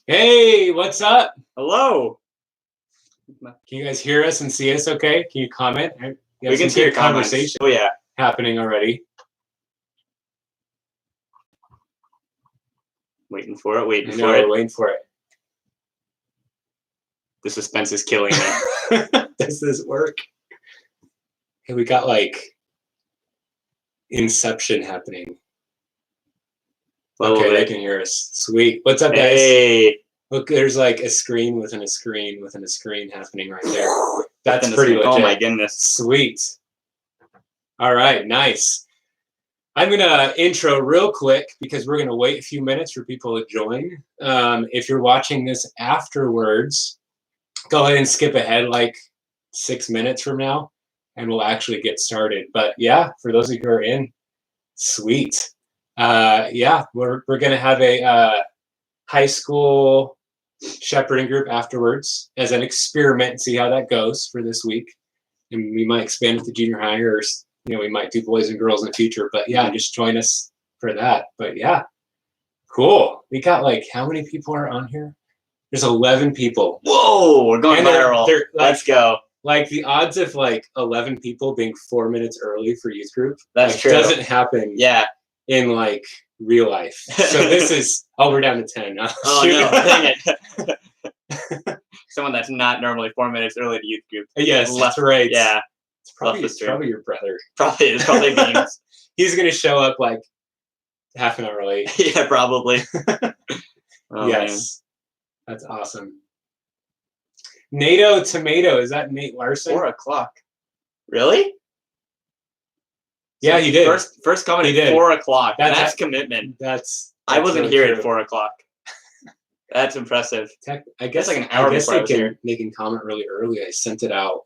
Hey, what's up? Hello. Can you guys hear us and see us okay? Can you comment? We can see your conversation comments. Oh, yeah. happening already. Waiting for it, I know, we're waiting for it. The suspense is killing me. Does this work? Hey, we got like Inception happening. Okay, they can hear us. Sweet. What's up, guys? Hey. Look, there's like a screen within a screen within a screen happening right there. That's pretty legit. Oh my goodness. Sweet. All right, nice. I'm going to intro real quick because we're going to wait a few minutes for people to join. If you're watching this afterwards, go ahead and skip ahead like 6 minutes from now, and we'll actually get started. But yeah, for those of you who are in, sweet. Yeah, we're going to have a high school shepherding group afterwards as an experiment and see how that goes for this week. And we might expand it to junior high, or we might do boys and girls in the future. But yeah, just join us for that. But yeah, cool. We got like, how many people are on here? There's 11 people. Whoa, we're going viral. Let's go. Like the odds of like 11 people being 4 minutes early for youth group. That's true. Doesn't happen. Yeah. In like real life. So this is, we're down to 10 now. Oh no, dang it. Someone that's not normally 4 minutes early to youth group. Yes, that's right. Yeah. It's probably your brother. It's probably Beans. He's going to show up like half an hour late. Yeah, probably. Yes. Man. That's awesome. NATO Tomato, is that Nate Larson? 4 o'clock. Really? Yeah, he did. First comment at 4 o'clock. That's commitment. I wasn't really here true. at 4 o'clock. That's impressive. I guess like an hour before I was here. They can comment really early. I sent it out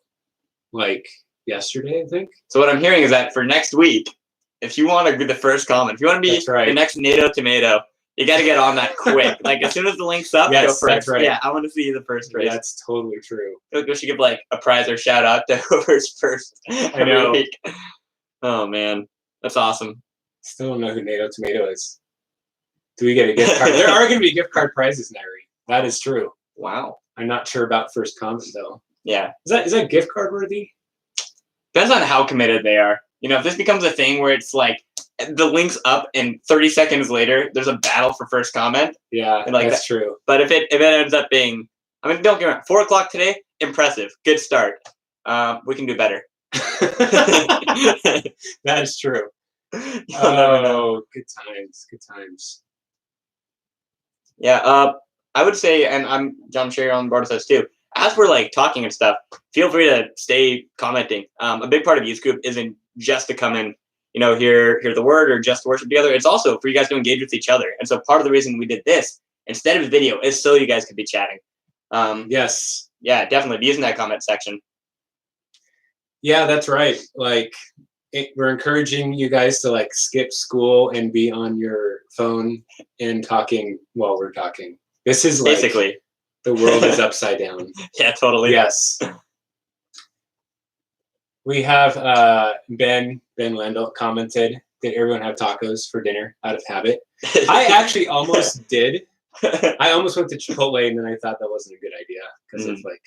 like yesterday, I think. So what I'm hearing is that for next week, if you want to be the first comment, if you want to be the next NATO Tomato, you got to get on that quick. Like as soon as the link's up, go first. That's right. Yeah, I want to see you the first race. That's totally true. I feel like we should give like a prize or shout out to whoever's first every week. Oh man, that's awesome. Still don't know who NATO Tomato is. Do we get a gift card? There are going to be gift card prizes, Nary. That is true. Wow. I'm not sure about first comment though. Yeah. Is that gift card worthy? Depends on how committed they are. If this becomes a thing where it's like the link's up and 30 seconds later there's a battle for first comment. Yeah, that's true. But if it ends up being, don't get me wrong, 4 o'clock today, impressive, good start. We can do better. That is true. Oh, good times. Yeah, I would say, and I'm sure you're on board with us too. As we're like talking and stuff, feel free to stay commenting. A big part of youth group isn't just to come in, hear the word or just worship together. It's also for you guys to engage with each other. And so part of the reason we did this instead of video is so you guys could be chatting. Yes. Yeah, definitely be using that comment section. Yeah, that's right. Like we're encouraging you guys to like skip school and be on your phone and talking while we're talking. This is like, basically the world is upside down. Yeah, totally. Yes. We have Ben Lendl commented, did everyone have tacos for dinner out of habit? I actually almost did. I almost went to Chipotle and then I thought that wasn't a good idea because of like,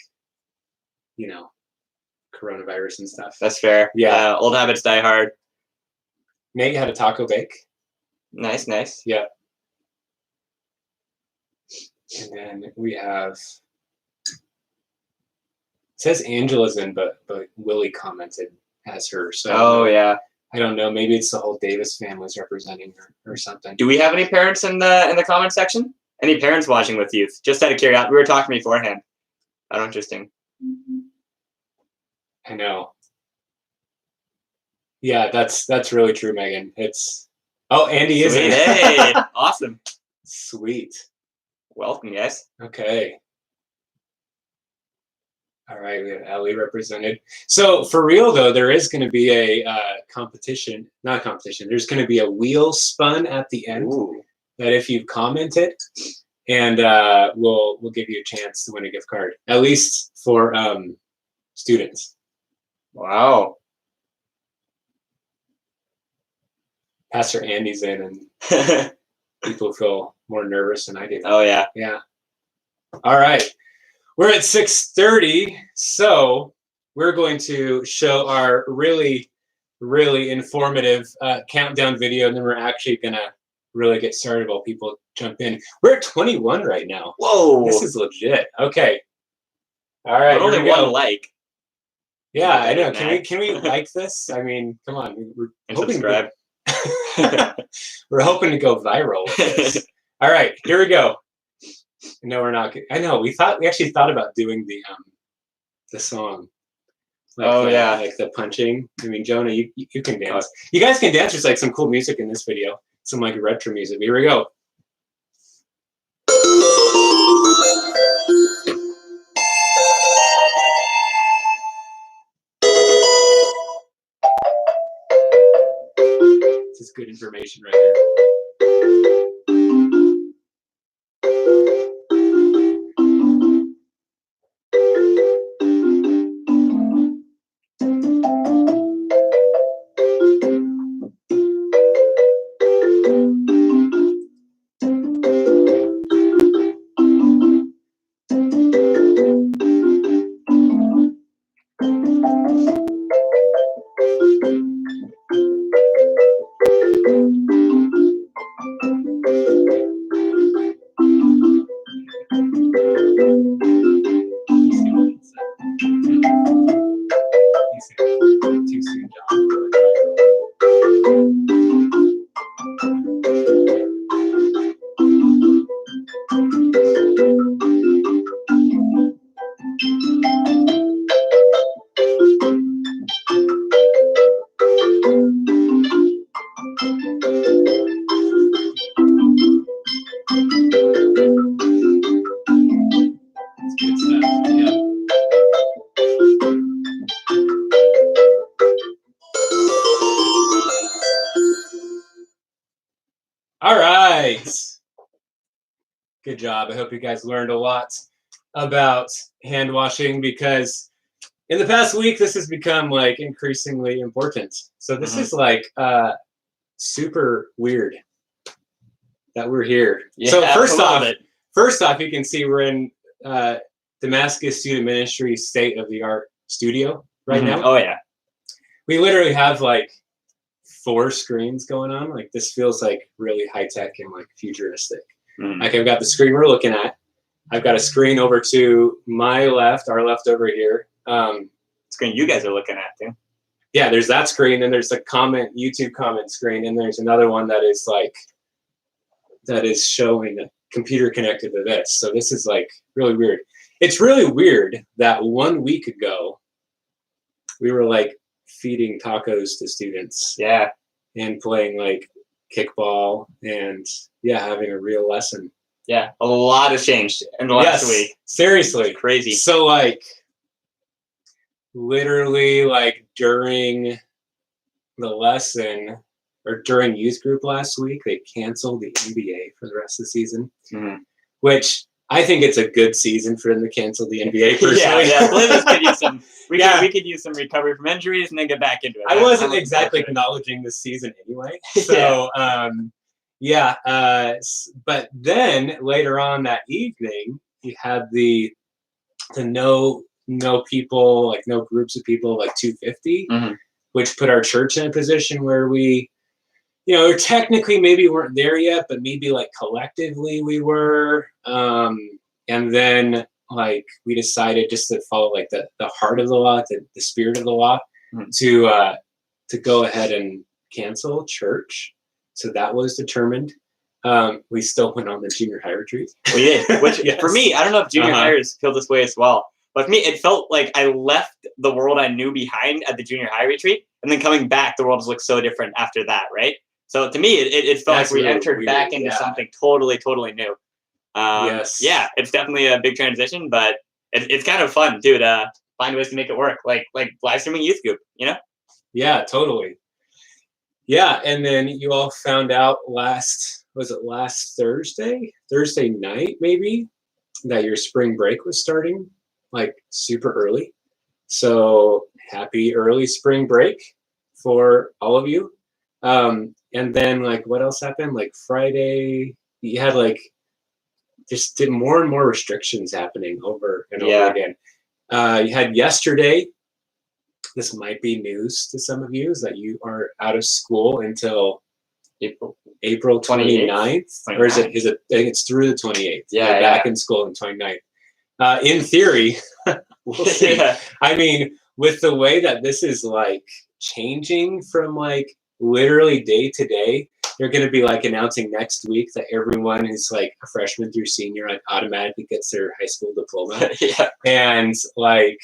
coronavirus and stuff. That's fair. Yeah. Old habits die hard. Nate had a taco bake. Nice. Yeah. And then we have, it says Angela's in, but Willie commented as her. So yeah. I don't know. Maybe it's the whole Davis family's representing her or something. Do we have any parents in the comment section? Any parents watching with youth? Just out of curiosity, we were talking beforehand. Oh, interesting. I know. Yeah, that's really true, Megan. Andy is in. Hey, awesome. Sweet. Welcome, guys. Okay. All right, we have Ellie represented. So for real though, there is going to be a competition. Not competition. There's going to be a wheel spun at the end. Ooh. That if you've commented, and we'll give you a chance to win a gift card, at least for students. Wow. Pastor Andy's in, and people feel more nervous than I do. Oh yeah. Yeah. All right. We're at 6:30, so we're going to show our really, really informative countdown video, and then we're actually going to really get started while people jump in. We're at 21 right now. Whoa. This is legit. Okay. All right. But only here we one go. like. Yeah, I know. Can we like this? I mean, come on. We're And hoping subscribe. we're hoping to go viral with this. All right, here we go. No, we're not. I know. We actually thought about doing the song. Like like the punching. I mean, Jonah, you can dance. You guys can dance. There's like some cool music in this video. Some like retro music. Here we go. This is good information right here. Too soon, John. Good stuff. Yeah. All right. Good job. I hope you guys learned a lot about hand washing, because in the past week this has become like increasingly important. So this is like super weird that we're here. Yeah, so first off, you can see we're in Damascus Student Ministry state of the art studio right now. Oh yeah. We literally have like 4 screens going on. Like this feels like really high tech and like futuristic. Like I've got the screen we're looking at. I've got a screen over to my left, our left over here. Screen you guys are looking at too. Yeah, there's that screen, and there's the YouTube comment screen, and there's another one that is showing a computer connected to this. So this is like really weird. It's really weird that 1 week ago we were like feeding tacos to students. Yeah. And playing like kickball and having a real lesson. Yeah, a lot has changed in the last week. Seriously. It's crazy. So like literally like during the lesson or during youth group last week, they canceled the NBA for the rest of the season, which I think it's a good season for them to cancel the NBA personally. We could use some recovery from injuries and then get back into it. I wasn't exactly acknowledging this season anyway. So but then later on that evening, you had the no people, like no groups of people, like 250, which put our church in a position where we, technically maybe weren't there yet, but maybe like collectively we were. And then like we decided just to follow like the heart of the law, the spirit of the law, to go ahead and cancel church. So that was determined. We still went on the junior high retreat. We did, which for me, I don't know if junior hires feel this way as well, but for me, it felt like I left the world I knew behind at the junior high retreat, and then coming back, the world has looked so different after that, right? So to me, it felt like we really entered back into something totally, totally new. Yeah, it's definitely a big transition, but it's kind of fun too to find ways to make it work, like live streaming youth group, Yeah, totally. Yeah, and then you all found out last Thursday night maybe, that your spring break was starting like super early. So happy early spring break for all of you. And then like what else happened? Like Friday, you had like just did more and more restrictions happening over and over again. You had yesterday, this might be news to some of you, is that you are out of school until April 29th. Or is it, I think it's through the 28th. Yeah. Back in school on 29th. In theory, we'll see. I mean, with the way that this is like changing from like literally day to day, they're going to be like announcing next week that everyone who's like a freshman through senior like automatically gets their high school diploma. And like,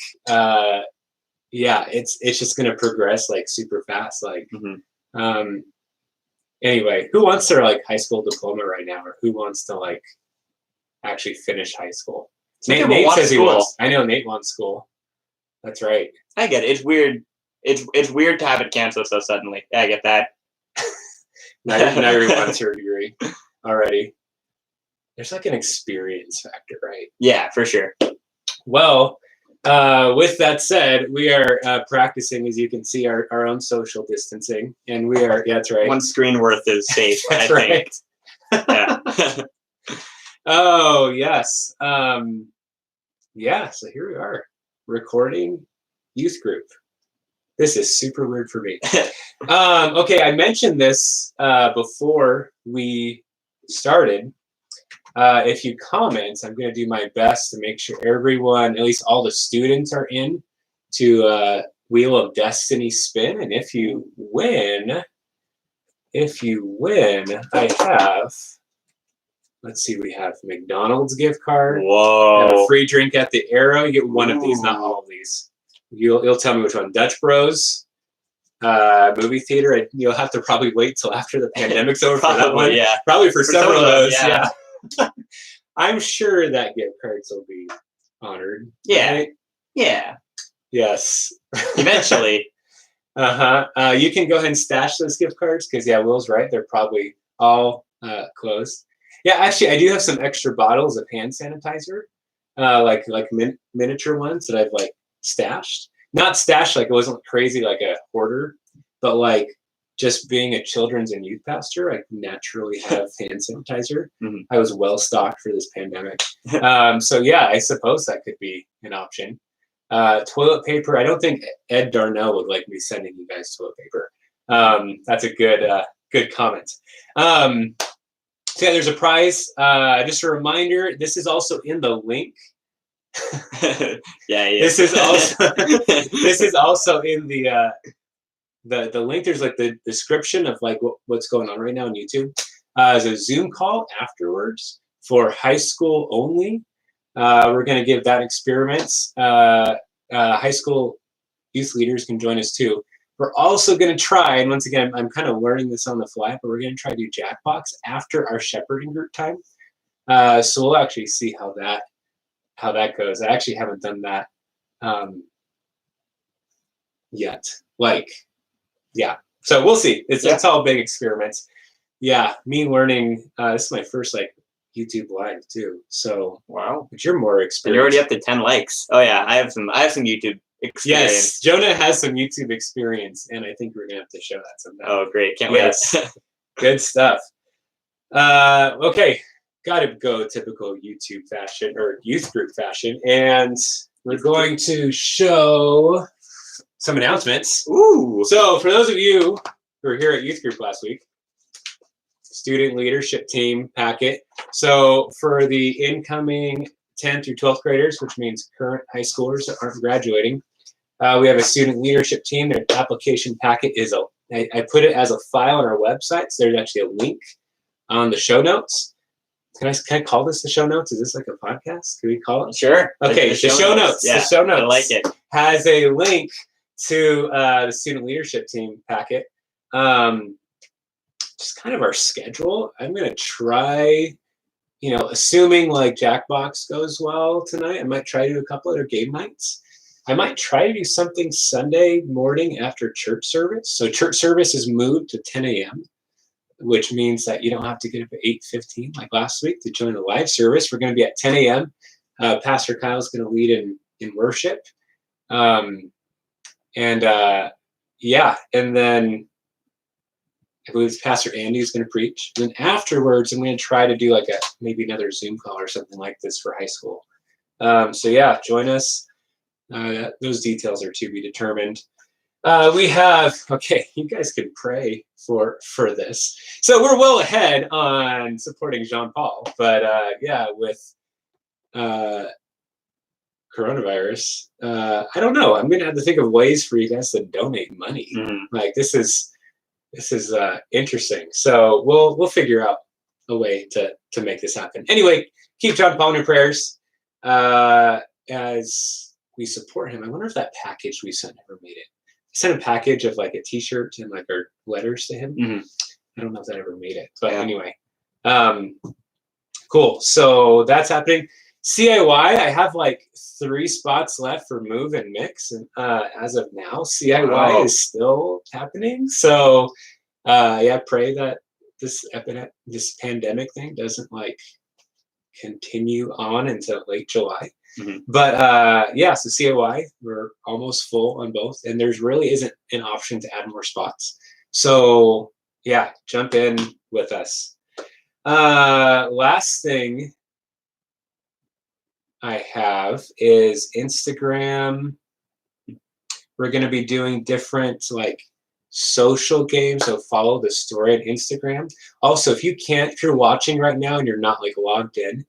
it's just going to progress like super fast. Like, anyway, who wants their like high school diploma right now, or who wants to like actually finish high school? Nate says he wants. I know Nate wants school. That's right. I get it. It's weird. It's weird to have it canceled so suddenly. I get that. now you want your degree already. There's like an experience factor, right? Yeah, for sure. Well, with that said, we are practicing, as you can see, our own social distancing, and we are. Yeah, that's right. One screen worth is safe. That's I think. Right. Yeah. Oh yes. Yeah. So here we are, recording youth group. This is super weird for me. Okay, I mentioned this before we started. If you comment, I'm going to do my best to make sure everyone, at least all the students, are in to Wheel of Destiny spin. And if you win, I have, let's see, we have McDonald's gift card. Whoa. And a free drink at the Arrow. You get one of these, not all of these. You'll tell me which one. Dutch Bros, movie theater. You'll have to probably wait till after the pandemic's over for that one. Yeah. Probably for several of those. Yeah. I'm sure that gift cards will be honored. Yeah. Right? Yeah. Yes. Eventually. You can go ahead and stash those gift cards because Will's right. They're probably all closed. Yeah, actually, I do have some extra bottles of hand sanitizer, like miniature ones that I've like stashed. Not stashed like it wasn't crazy like a hoarder, but like just being a children's and youth pastor, I naturally have hand sanitizer. I was well stocked for this pandemic. So yeah, I suppose that could be an option. Toilet paper. I don't think Ed Darnell would like me sending you guys toilet paper. That's a good comment. So yeah, there's a prize. Just a reminder, this is also in the link. Yeah. This is also in the link. There's like the description of like what's going on right now on YouTube. There's a Zoom call afterwards for high school only. We're going to give that experiments. High school youth leaders can join us too. We're also going to try, and once again, I'm kind of learning this on the fly, but we're going to try to do Jackbox after our shepherding group time. So we'll actually see how that goes. I actually haven't done that yet. So we'll see. It's all big experiments. Yeah, me learning. This is my first like YouTube live too. So wow, but you're more experienced. And you're already up to 10 likes. Oh yeah, I have some YouTube experience. Yes, Jonah has some YouTube experience, and I think we're gonna have to show that sometime. Oh great, can't wait. Good stuff. Okay, gotta go typical YouTube fashion or youth group fashion, and we're going to show some announcements. Ooh. So for those of you who were here at youth group last week, student leadership team packet. So for the incoming 10th through 12th graders, which means current high schoolers that aren't graduating, we have a student leadership team. Their application packet is I put it as a file on our website. So there's actually a link on the show notes. Can I call this the show notes? Is this like a podcast? Can we call it? Sure. Okay, the show notes. Yeah, the show notes. I like it. Has a link to the student leadership team packet. Just kind of our schedule. I'm going to try, assuming like Jackbox goes well tonight, I might try to do a couple other game nights. I might try to do something Sunday morning after church service. So church service is moved to 10 a.m., which means that you don't have to get up at 8:15 like last week to join the live service. We're going to be at 10 a.m. Pastor Kyle's going to lead in worship. And then I believe Pastor Andy is going to preach. And then afterwards, I'm going to try to do like maybe another Zoom call or something like this for high school. So yeah, join us. Those details are to be determined. We have, okay, you guys can pray for this. So we're well ahead on supporting Jean-Paul, but yeah, with coronavirus, I don't know. I'm gonna have to think of ways for you guys to donate money. Like this is interesting. So we'll figure out a way to make this happen. Anyway, keep Jean-Paul in your prayers as we support him. I wonder if that package we sent ever made it. I sent a package of like a T-shirt and like our letters to him. I don't know if that ever made it, but anyway, cool. So that's happening. CIY, I have like 3 spots left for move and mix, and as of now, CIY is still happening. So yeah, pray that this pandemic thing doesn't like continue on until late July. But yeah, so CIY, we're almost full on both, and there's really isn't an option to add more spots. So yeah, jump in with us. Last thing I have is Instagram. We're going to be doing different like social games, so follow the story on Instagram. Also, if you're watching right now and you're not like logged in,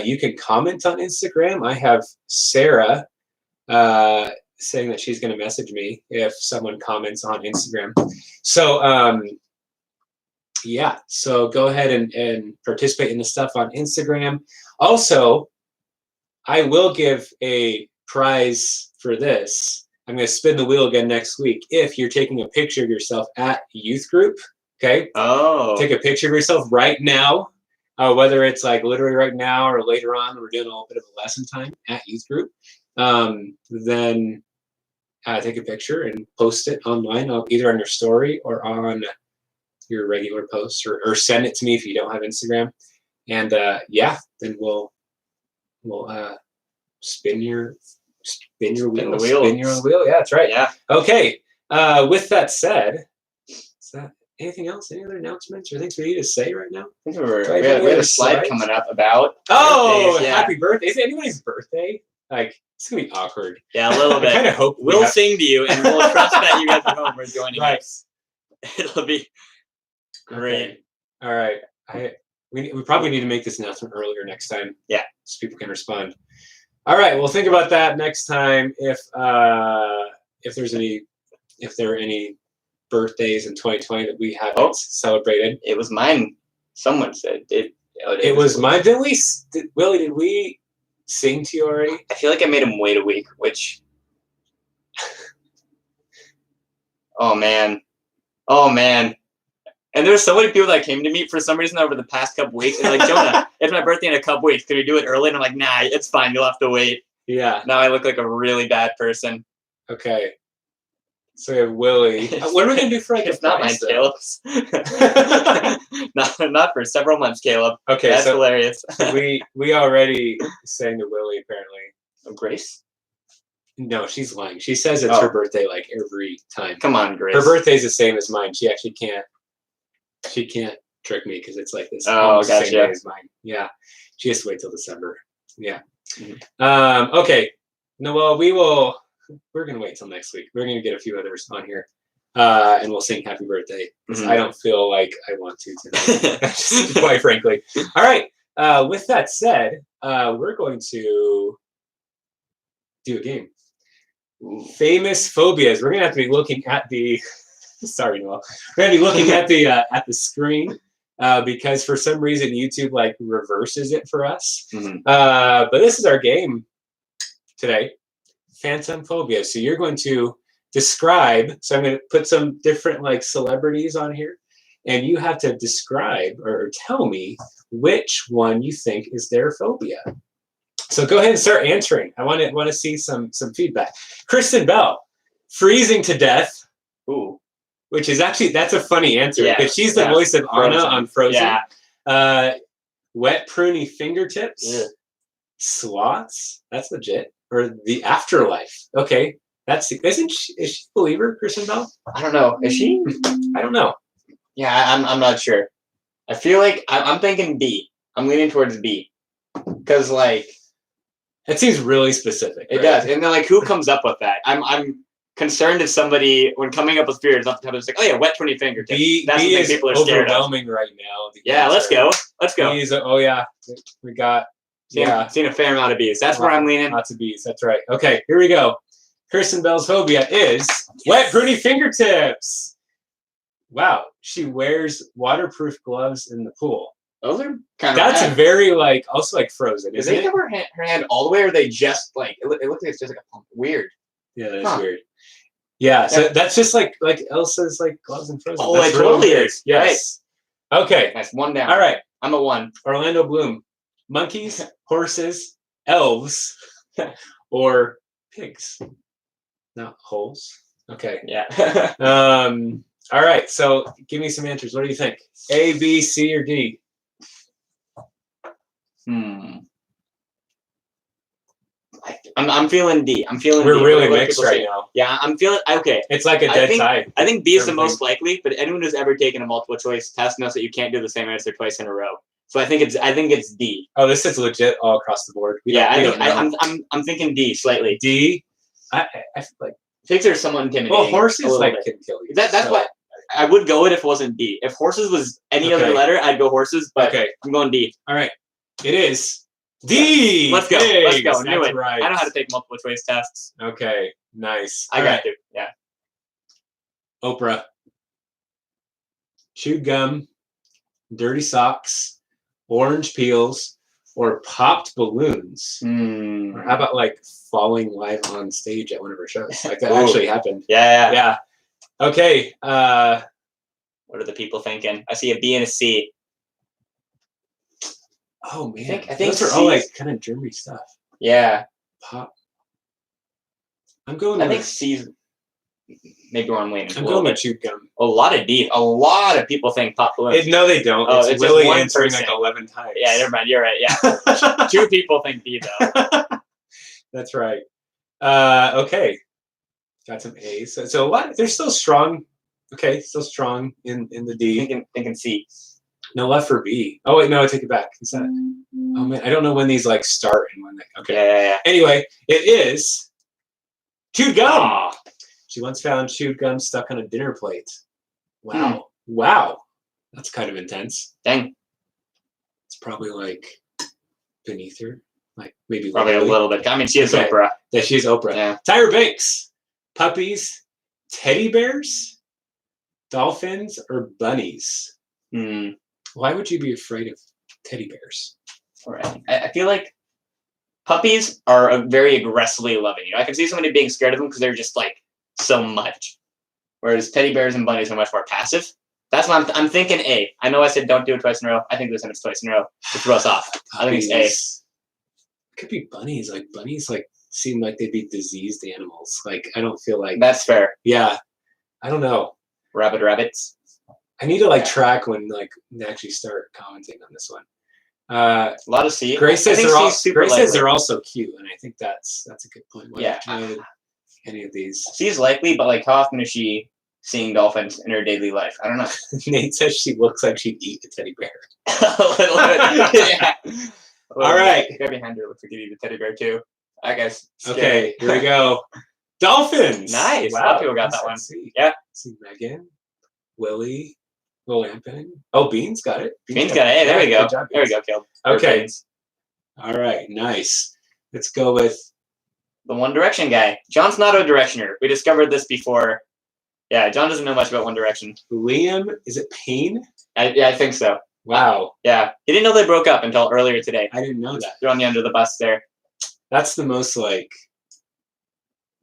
you can comment on Instagram. I have Sarah saying that she's going to message me if someone comments on Instagram. So yeah, so go ahead and participate in the stuff on Instagram. Also, I will give a prize for this. I'm going to spin the wheel again next week. If you're taking a picture of yourself at youth group, okay? Take a picture of yourself right now, whether it's like literally right now or later on, we're doing a little bit of a lesson time at youth group. Then take a picture and post it online, either on your story or on your regular posts, or send it to me if you don't have Instagram. And yeah, then we'll spin your wheel. Spin your wheel. Yeah, that's right. Yeah. Okay. With that said, is that anything else? Any other announcements or things for you to say right now? I think we have a slide coming up about happy birthday. Is it anybody's birthday? Like, it's gonna be awkward. Yeah, a little bit. I kind of hope we'll sing to you, and we'll trust that you guys at home are joining us. It'll be great. Okay. All right. We probably need to make this announcement earlier next time. Yeah, so people can respond. All right. Well, think about that next time. If there are any birthdays in 2020 that we haven't celebrated. It was mine. Someone said it. It was mine. Willie, did we sing to you already? I feel like I made him wait a week, which. Oh man. And there's so many people that came to me for some reason over the past couple weeks. And like, Jonah, it's my birthday in a couple weeks. Can we do it early? And I'm like, nah, it's fine. You'll have to wait. Yeah. Now I look like a really bad person. Okay. So we have Willie. What are we gonna do for like it's not mine, Caleb's. not for several months, Caleb. Okay, that's hilarious. we already sang to Willie apparently. Oh, Grace? No, she's lying. She says it's her birthday like every time. Come on, Grace. Her birthday's the same as mine. She actually can't. She can't trick me because it's like this. Oh, gotcha. The same day as mine. Yeah, she has to wait till December. Yeah. Mm-hmm. Okay. No, well, we're gonna wait till next week. We're gonna get a few others on here, and we'll sing happy birthday because I don't feel like I want to tonight, quite frankly. All right. With that said, we're going to do a game. Famous phobias. We're gonna have to be looking at the. Sorry, Noel. We're gonna be looking at the screen because for some reason YouTube like reverses it for us. But this is our game today. Phantom phobia. So you're going to describe. So I'm going to put some different like celebrities on here, and you have to describe or tell me which one you think is their phobia. So go ahead and start answering. I want to see some feedback. Kristen Bell, freezing to death. Ooh. Which is actually, that's a funny answer because she's the voice of Anna on Frozen. Yeah. Wet pruny fingertips. Yeah. Sloths. That's legit. Or the afterlife. Okay. Is she a believer, Kristen Bell? I don't know. Is she? I don't know. Yeah, I'm not sure. I feel like I'm thinking B. I'm leaning towards B. Because like It seems really specific. it does. And then like who comes up with that? I'm concerned if somebody when coming up with fears off the top of it's like, oh yeah, wet 20 fingertips. That's B the is thing people are scared of. overwhelming right now. Yeah, let's go. Let's go. B is, oh yeah, we got Seen a fair amount of B's. That's where I'm leaning. Lots of B's. That's right. Okay, here we go. Kirsten Bell's phobia is wet, pruny fingertips. Wow, she wears waterproof gloves in the pool. Those are kind of That's very like also like frozen. Does they cover her hand all the way, or they just like it looks like it's just like a pump? Weird. Yeah, that's weird. Yeah, so that's just like Elsa's like gloves and frozen. Oh, that's it totally is. Yes. Right. Okay. That's one down. All right. I'm a 1. Orlando Bloom. Monkeys, horses, elves, or pigs. Not holes. Okay. Yeah. All right. So give me some answers. What do you think? A, B, C, or D? I'm feeling D. I'm feeling We're D. really mixed right now. Yeah, I'm feeling okay. It's like a dead tie. I think B is the most likely, but anyone who's ever taken a multiple choice test knows that you can't do the same answer twice in a row. So I think it's D. Oh, this is legit all across the board. I'm thinking D slightly. D. I feel like pigs are somewhat intimidating. Well, horses like can kill you. That's what I would go with if it wasn't D. If horses was any other letter, I'd go horses. But I'm going D. All right, it is D. Let's go. Pigs. Let's go. Knew it. Right. I know how to take multiple choice tests. Okay, nice. I got to. Yeah. Oprah. Chewed gum, dirty socks, orange peels, or popped balloons. Or how about like falling live on stage at one of her shows? Like that actually happened. Yeah. Okay. What are the people thinking? I see a B and a C. Oh man, I think those are all like kind of germy stuff. Yeah. Pop. I'm going. I think C's maybe where I'm leaning. I'm going with chewed gum. A lot of D. A lot of people think pop balloons. No, they don't. Oh, it's Willie answering like 11 times. Yeah, never mind. You're right. Yeah. 2 people think D though. That's right. Okay. Got some A's. So a lot. They're still strong. Okay, still strong in the D. Thinking C. No left for B. Oh wait, no, I take it back. Is that? Oh man, I don't know when these like start and when they. Okay. Yeah. Anyway, it is chewed gum. She once found chewed gum stuck on a dinner plate. Wow. Wow. That's kind of intense. Dang. It's probably like beneath her. Like maybe probably a little bit. I mean, she is Oprah. Yeah, she's Oprah. Yeah. Tyra Banks. Puppies, teddy bears, dolphins, or bunnies? Why would you be afraid of teddy bears? All right. I feel like puppies are very aggressively loving you. I can see somebody being scared of them because they're just like so much. Whereas teddy bears and bunnies are much more passive. That's why I'm thinking A. I know I said don't do it twice in a row. I think this time it's twice in a row to throw us off. I think it's A. It could be bunnies. Like bunnies like seem like they'd be diseased animals. Like I don't feel like that's fair. Yeah. I don't know. Rabbits. I need to like track when like they actually start commenting on this one. A lot of C. Grace says they're also cute, and I think that's a good point. Yeah. Any of these. C is likely, but like how often is she seeing dolphins in her daily life? I don't know. Nate says she looks like she'd eat a teddy bear. A little bit. Yeah. All right. Grab your hand here. Looks like you eat a teddy bear too. I guess. Okay, here we go. Dolphins. Nice. Wow. A lot of people got that one. Yeah. See Megan, Willie, Will Amping. Oh, Beans got it. Beans got it. Hey, there we go. Job, there we go, Caleb. Okay. All right. Nice. Let's go with the One Direction guy. John's not a Directioner. We discovered this before. Yeah, John doesn't know much about One Direction. Liam, is it Payne? I think so. Wow. Yeah. He didn't know they broke up until earlier today. I didn't know that. Throwing you under the bus there. That's the most like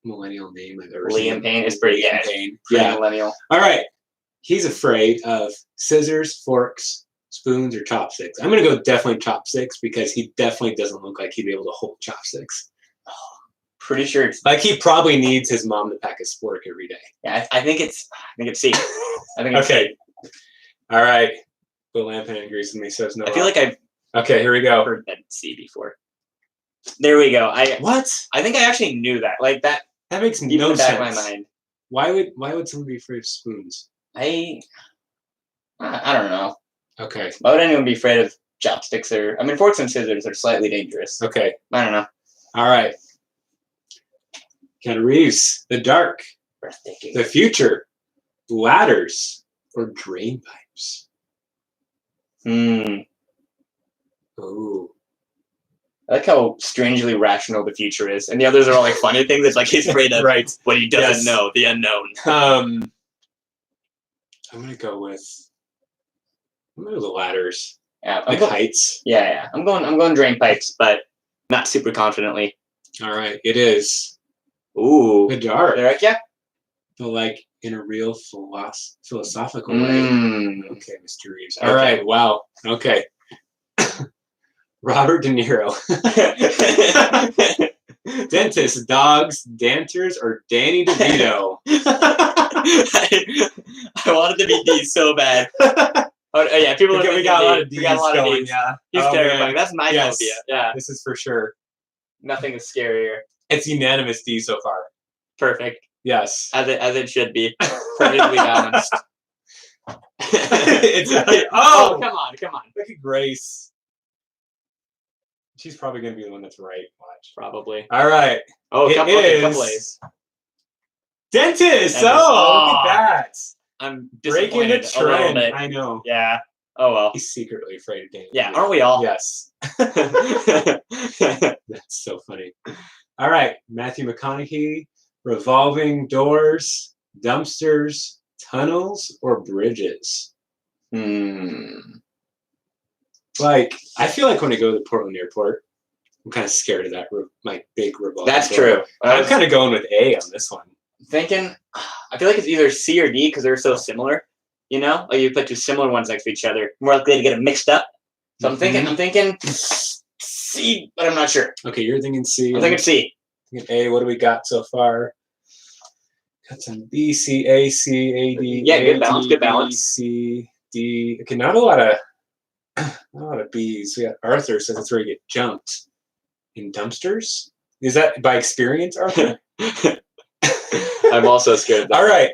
millennial name I've ever seen. Liam Payne is pretty Payne. Pretty millennial. All right. He's afraid of scissors, forks, spoons, or chopsticks. I'm going to go definitely chopsticks because he definitely doesn't look like he'd be able to hold chopsticks. Pretty sure it's like he probably needs his mom to pack his fork every day. Yeah, I think it's C. I think it's okay. C. All right. Will Lampin agrees with me, says no. I feel like I've here we go. Heard that C before. There we go. What? I think I actually knew that. Like that. That makes no sense. In my mind. Why would someone be afraid of spoons? I don't know. Okay. Why would anyone be afraid of chopsticks? I mean, forks and scissors are slightly dangerous. Okay. I don't know. All right. Keanu Reeves, the dark, Breathtaking. the future, ladders, or drain pipes. Oh. I like how strangely rational the future is, and the others are all like funny things. It's like he's afraid of Right. what he doesn't know, the unknown. I'm gonna go with the ladders. Yeah, Like heights. Yeah. I'm going drain pipes, but not super confidently. All right, it is. Ooh, the dark. Yeah. But like in a real philosophical way. Okay, Mr. Reeves. All right, wow. Okay. Robert De Niro. Dentists, dogs, dancers, or Danny DeVito. I wanted to be D so bad. Oh yeah, people are we got a lot of D's going. Ds. Yeah, he's terrifying. Man. That's my phobia. Yeah, this is for sure. Nothing is scarier. It's unanimous D so far. Perfect. Yes, as it should be. Perfectly balanced. Oh, come on! Look at Grace. She's probably gonna be the one that's right. Watch. Probably. All right. Oh, couple A's. Dentist. Oh, look at that. I'm breaking the trend. I know. Yeah. Oh well. He's secretly afraid of Danny. Yeah, aren't we all? Yes. That's so funny. All right, Matthew McConaughey. Revolving doors, dumpsters, tunnels, or bridges. Like, I feel like when I go to the Portland airport, I'm kind of scared of that big revolving. That's door. true. I'm kind of going with A on this one. Thinking, I feel like it's either C or D because they're so similar. You know, like you put two similar ones next to each other, more likely to get them mixed up. So I'm thinking C, but I'm not sure. Okay, you're thinking C. I'm thinking C. Thinking A. What do we got so far? Got some B, C, A, C, A, D. Yeah, A, good balance. D, Good balance. B, C, D. Okay, not a lot of B's. We got Arthur says it's where you get jumped in dumpsters. Is that by experience, Arthur? I'm also scared of that. All right.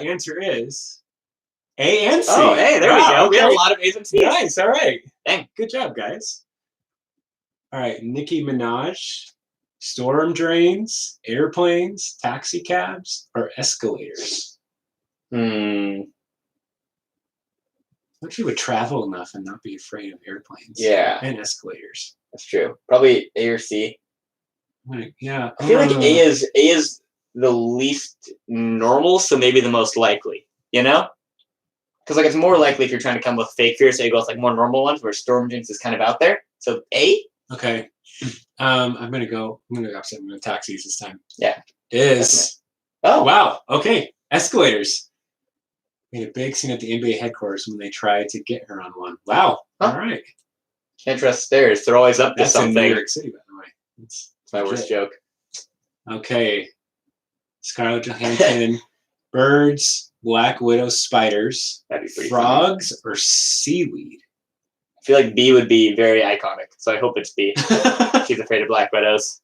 Answer is A and C. Oh, hey, there we go. We have a lot of A's and C's. Nice. All right. Dang. Good job, guys. All right. Nicki Minaj. Storm drains, airplanes, taxi cabs, or escalators. Actually, would travel enough and not be afraid of airplanes. Yeah. And escalators. That's true. Probably A or C. Yeah. I feel like A is the least normal, so maybe the most likely. You know? Because like it's more likely if you're trying to come with fake fears, so you go with like more normal ones, where storm jinx is kind of out there. So A. Okay. I'm gonna go opposite. I'm gonna taxis this time. Yeah. Is. Oh wow. Okay. Escalators. Made a big scene at the NBA headquarters when they tried to get her on one. Wow. All right. Can't trust stairs. They're always up to something. In New York City, by the way. It's my worst joke. Okay. Scarlett Johansson. Birds, Black Widow spiders, frogs, or seaweed? I feel like B would be very iconic, so I hope it's B. She's afraid of Black Widows.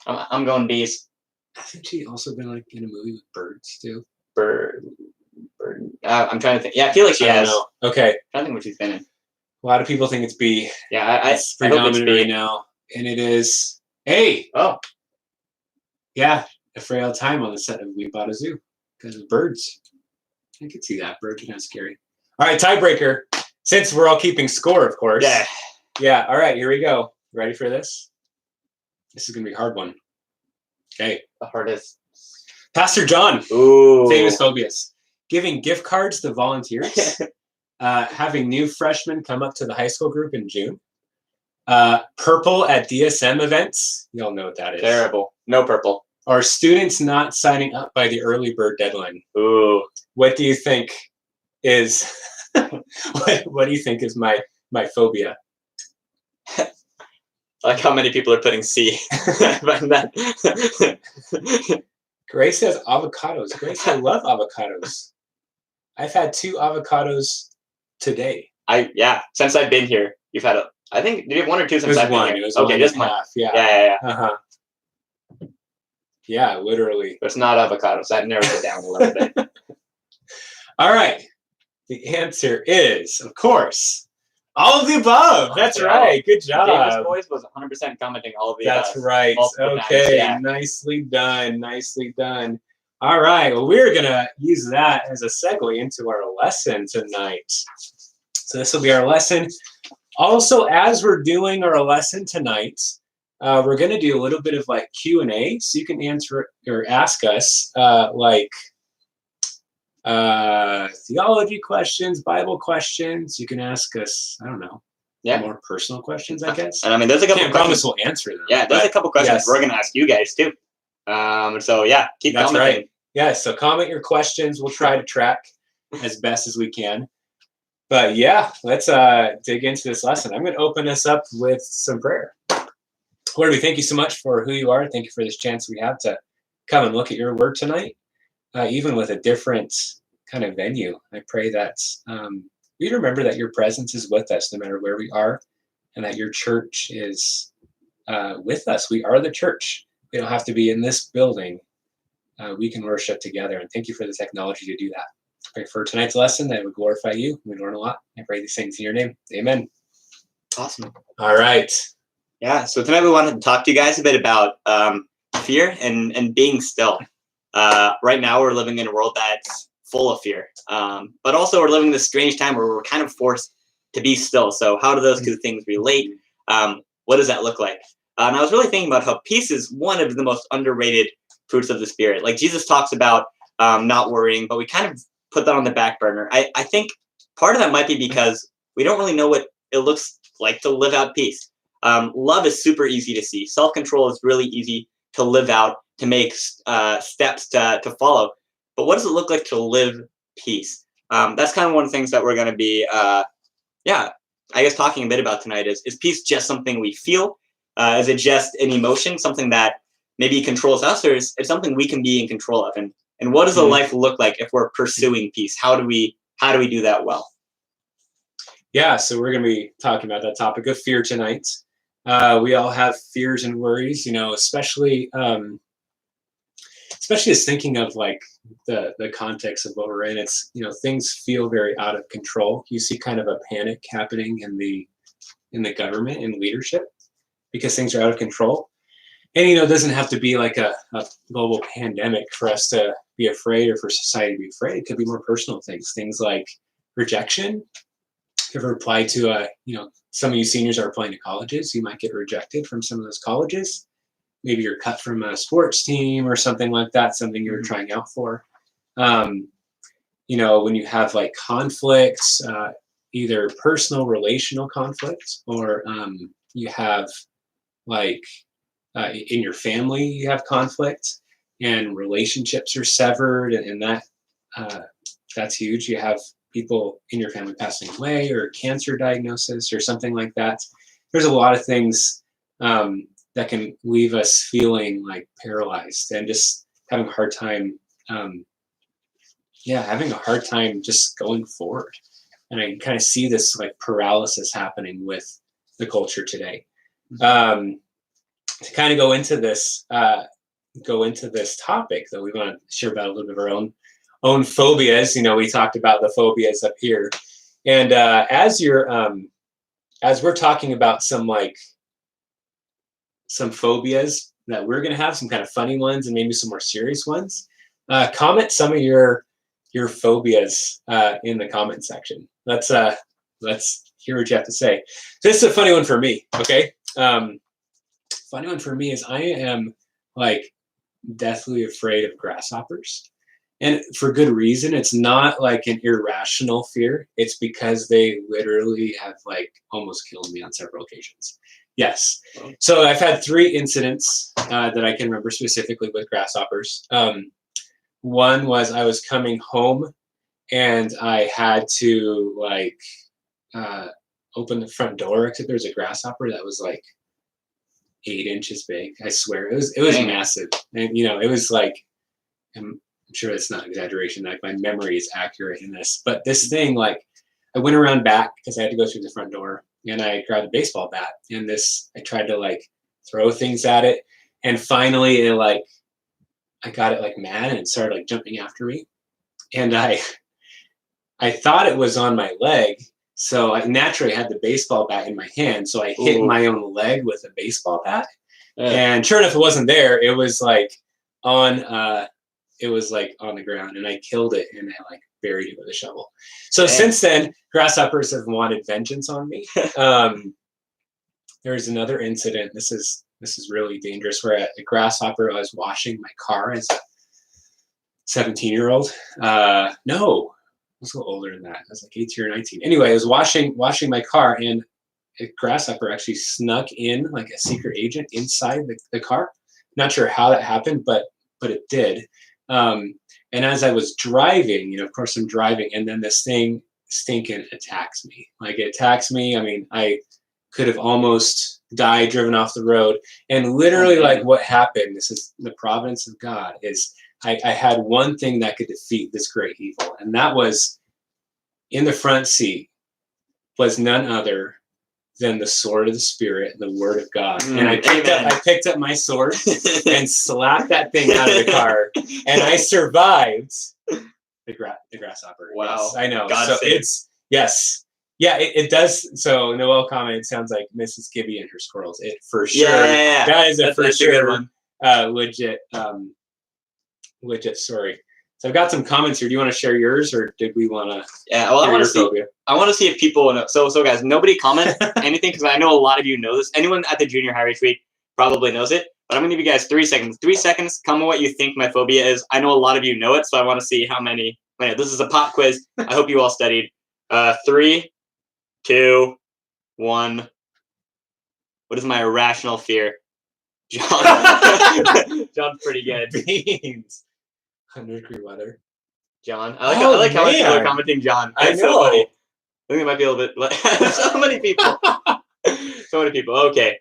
I'm going B's. Hasn't she also been like in a movie with birds too? Bird. I'm trying to think. Yeah, I feel like she has. Know. Okay. I'm trying to think what she's been in. A lot of people think it's B. Yeah, it's predominant right now, and it is A. Oh. Yeah, a frail time on the set of We Bought a Zoo because of birds. I could see that. Birds are kind of scary. All right, tiebreaker. Since we're all keeping score, of course. Yeah. Yeah. All right, here we go. Ready for this? This is gonna be a hard one. Okay. The hardest. Pastor John. Ooh. Famous phobias. Giving gift cards to volunteers. Having new freshmen come up to the high school group in June. Purple at DSM events. You all know what that is. Terrible. No purple. Or students not signing up by the early bird deadline. Ooh. What do you think is what do you think is my phobia? I like how many people are putting C. Grace says avocados. Grace, I love avocados. I've had 2 avocados today. Since I've been here, you've had I think did you have 1 or 2 since I've been here? It was okay, just one. Yeah. Uh-huh. Yeah, literally. But it's not avocados. That narrows it down a little bit. All right. The answer is, of course, all of the above. That's right. Good job. Davis Boys was 100% commenting all of the above. That's right. Okay. Yeah. Nicely done. Nicely done. All right. Well, we're going to use that as a segue into our lesson tonight. So this will be our lesson. Also, as we're doing our lesson tonight, we're going to do a little bit of like Q&A. So you can answer or ask us theology questions, Bible questions. You can ask us, I don't know, more personal questions, I guess. And I mean, there's a couple Can't promise we'll answer them. Yeah, there's a couple questions we're going to ask you guys too. So yeah, keep commenting. Right. Yeah, so comment your questions. We'll try to track as best as we can. But yeah, let's dig into this lesson. I'm going to open us up with some prayer. Lord, we thank you so much for who you are. Thank you for this chance we have to come and look at your word tonight. Even with a different kind of venue, I pray that we remember that your presence is with us no matter where we are, and that your church is with us. We are the church. We don't have to be in this building. We can worship together, and thank you for the technology to do that. I pray for tonight's lesson that it would glorify you. We learn a lot. I pray these things in your name. Amen. Awesome. All right. Yeah, so tonight we wanted to talk to you guys a bit about fear and being still. Right now we're living in a world that's full of fear, but also we're living this strange time where we're kind of forced to be still. So how do those two things relate? What does that look like? And I was really thinking about how peace is one of the most underrated fruits of the Spirit. Like Jesus talks about not worrying, but we kind of put that on the back burner. I think part of that might be because we don't really know what it looks like to live out peace. Love is super easy to see. Self-control is really easy to live out, to make steps to follow. But what does it look like to live peace? That's kind of one of the things that we're going to be, I guess talking a bit about tonight is peace just something we feel? Is it just an emotion, something that maybe controls us, or is it something we can be in control of? And what does a life look like if we're pursuing peace? How do we do that well? Yeah, so we're going to be talking about that topic of fear tonight. We all have fears and worries, especially just thinking of like the context of what we're in. It's, things feel very out of control. You see kind of a panic happening in the government and leadership because things are out of control. And, it doesn't have to be like a global pandemic for us to be afraid or for society to be afraid. It could be more personal things like rejection. If you ever apply to, some of you seniors are applying to colleges, you might get rejected from some of those colleges. Maybe you're cut from a sports team or something like that, something you were trying out for. When you have like conflicts, either personal relational conflicts or you have like in your family, you have conflict and relationships are severed, and that's huge. You have people in your family passing away or cancer diagnosis or something like that. There's a lot of things that can leave us feeling like paralyzed and just having a hard time, just going forward. And I kind of see this like paralysis happening with the culture today. To kind of go into this topic, though, we want to share about a little bit of our own phobias. We talked about the phobias up here, and as we're talking about some phobias that we're going to have, some kind of funny ones and maybe some more serious ones, comment some of your phobias in the comment section. Let's hear what you have to say. This is a funny one for me. Okay. Funny one for me is I am like deathly afraid of grasshoppers, and for good reason. It's not like an irrational fear. It's because they literally have like almost killed me on several occasions. Yes. So I've had 3 incidents that I can remember specifically with grasshoppers. One was I was coming home and I had to open the front door, except there was a grasshopper that was like 8 inches big. I swear it was massive. And it was like, I'm sure it's not exaggeration, like my memory is accurate in this, but this thing, like I went around back because I had to go through the front door, and I grabbed a baseball bat, and I tried to like throw things at it, and finally I got it like mad and it started like jumping after me, and I I thought it was on my leg. So I naturally had the baseball bat in my hand. So I hit my own leg with a baseball bat. And sure enough, it wasn't there. It was like on the ground, and I killed it, and I like buried it with a shovel. So since then, grasshoppers have wanted vengeance on me. There's another incident. This is really dangerous. Where a grasshopper, I was washing my car as a 17-year-old. No, I was a little older than that. I was like 18 or 19. Anyway, I was washing my car, and a grasshopper actually snuck in like a secret agent inside the car. Not sure how that happened, but it did. And as I was driving, of course I'm driving, and then this thing stinking attacks me. Like it attacks me. I mean, I could have almost died, driven off the road. And literally like what happened, this is the providence of God, is I had one thing that could defeat this great evil. And that was in the front seat was none other than the sword of the Spirit, the Word of God. And I picked up my sword and slapped that thing out of the car, and I survived the grasshopper. Wow. Yes, I know. God so save. It does. So Noel comment, it sounds like Mrs. Gibby and her squirrels. It for sure. Yeah. That is That's for a sure good one. legit story. So I've got some comments here. Do you want to share yours, or did we want to? Yeah, well, I want to see if people know. So guys, nobody comment anything, because I know a lot of you know this. Anyone at the junior high retreat probably knows it. But I'm gonna give you guys 3 seconds. 3 seconds. Comment what you think my phobia is. I know a lot of you know it, so I want to see how many. This is a pop quiz. I hope you all studied. 3, 2, 1. What is my irrational fear? John. John's pretty good. Beans. 100-degree weather. John. I like how many people are commenting John. That's so funny. I think it might be a little bit. So many people. So many people. Okay.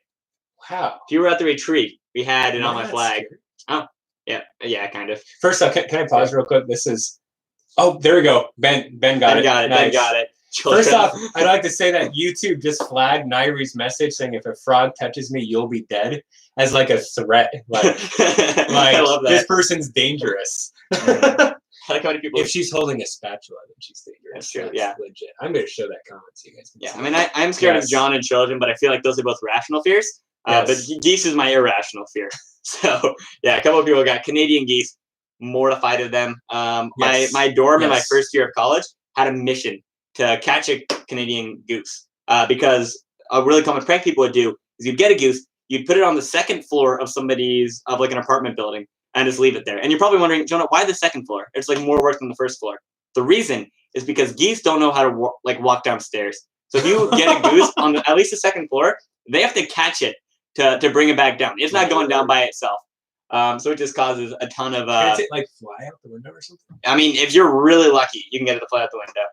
Wow. If you were at the retreat, we had it on my flag. Scared. Oh, yeah, kind of. First off, can I pause real quick? This is. Oh, there we go. Ben got it. Nice. Ben got it. Children. First off, I'd like to say that YouTube just flagged Nairi's message saying, "If a frog touches me, you'll be dead," as like a threat. Like I love that. This person's dangerous. I like how many people. If she's holding a spatula, then she's dangerous. That's true. That's legit. I'm going to show that comment so you guys can see. I mean, I'm scared of John and children, but I feel like those are both rational fears. But geese is my irrational fear. So a couple of people got Canadian geese. Mortified of them. My dorm in my first year of college had a mission to catch a Canadian goose. Because a really common prank people would do is you'd get a goose, you'd put it on the second floor of like an apartment building, and just leave it there. And you're probably wondering, Jonah, why the second floor? It's like more work than the first floor. The reason is because geese don't know how to walk downstairs. So if you get a goose on at least the second floor, they have to catch it to bring it back down. It's not going down by itself. So it just causes a ton of. Can't it fly out the window or something? I mean, if you're really lucky, you can get it to fly out the window.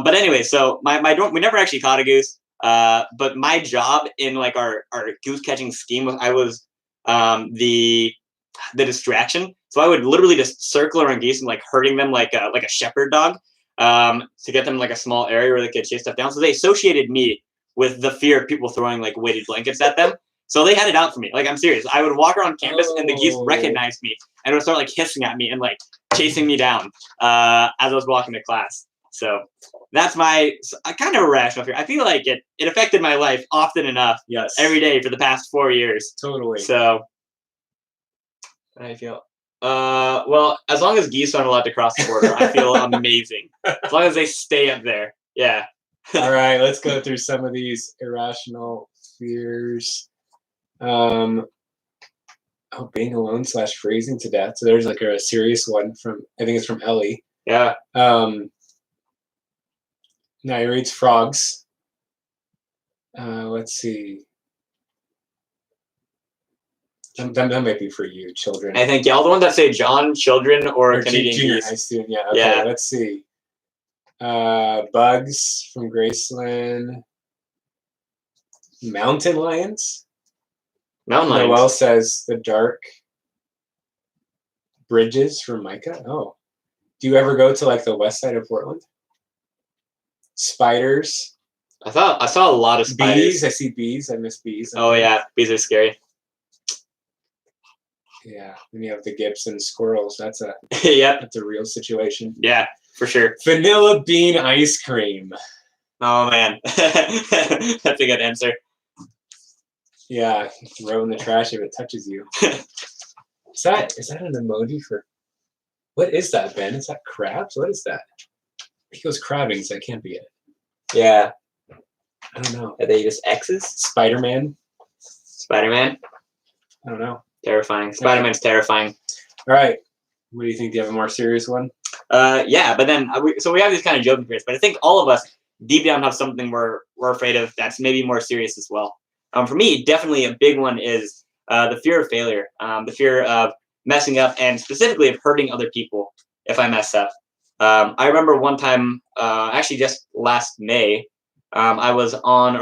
But anyway, so my dorm, we never actually caught a goose. But my job in like our goose catching scheme was I was the distraction. So I would literally just circle around geese and like herding them like a shepherd dog to get them like a small area where they could chase stuff down. So they associated me with the fear of people throwing like weighted blankets at them. So they had it out for me. Like, I'm serious. I would walk around campus and the geese recognized me and would start like hissing at me and like chasing me down as I was walking to class. So that's my kind of irrational fear. I feel like it affected my life often enough. Yes. Every day for the past 4 years. Totally. So I feel well, as long as geese aren't allowed to cross the border, I feel amazing. As long as they stay up there. Yeah. All right, let's go through some of these irrational fears. Being alone / freezing to death. So there's like a serious one from, I think it's from Ellie. Yeah. Now he reads frogs. Let's see. That might be for you, children. I think all the ones that say John, children, or Canadian junior geese. high student. Yeah. Okay. Let's see. Bugs from Graceland. Mountain lions. Mountain lions. Noel says the dark bridges from Micah. Oh, do you ever go to like the west side of Portland? Spiders. I saw a lot of spiders. Bees. I see bees. I miss bees. Oh yeah, bees are scary. Yeah, then you have the Gibson squirrels. That's a yep. That's a real situation. Yeah. For sure. Vanilla bean ice cream. Oh man, that's a good answer. Yeah, throw in the trash if it touches you. Is that an emoji for? What is that, Ben? Is that crabs? What is that? He goes crabbing, so it can't be it. Yeah. I don't know. Are they just X's? Spider-Man? Spider-Man? I don't know. Terrifying. Spider-Man's terrifying. All right. What do you think? Do you have a more serious one? Yeah, but then we have these kind of joking fears, but I think all of us deep down have something we're afraid of that's maybe more serious as well. For me, definitely a big one is the fear of failure, the fear of messing up, and specifically of hurting other people if I mess up. I remember one time, actually just last May, I was on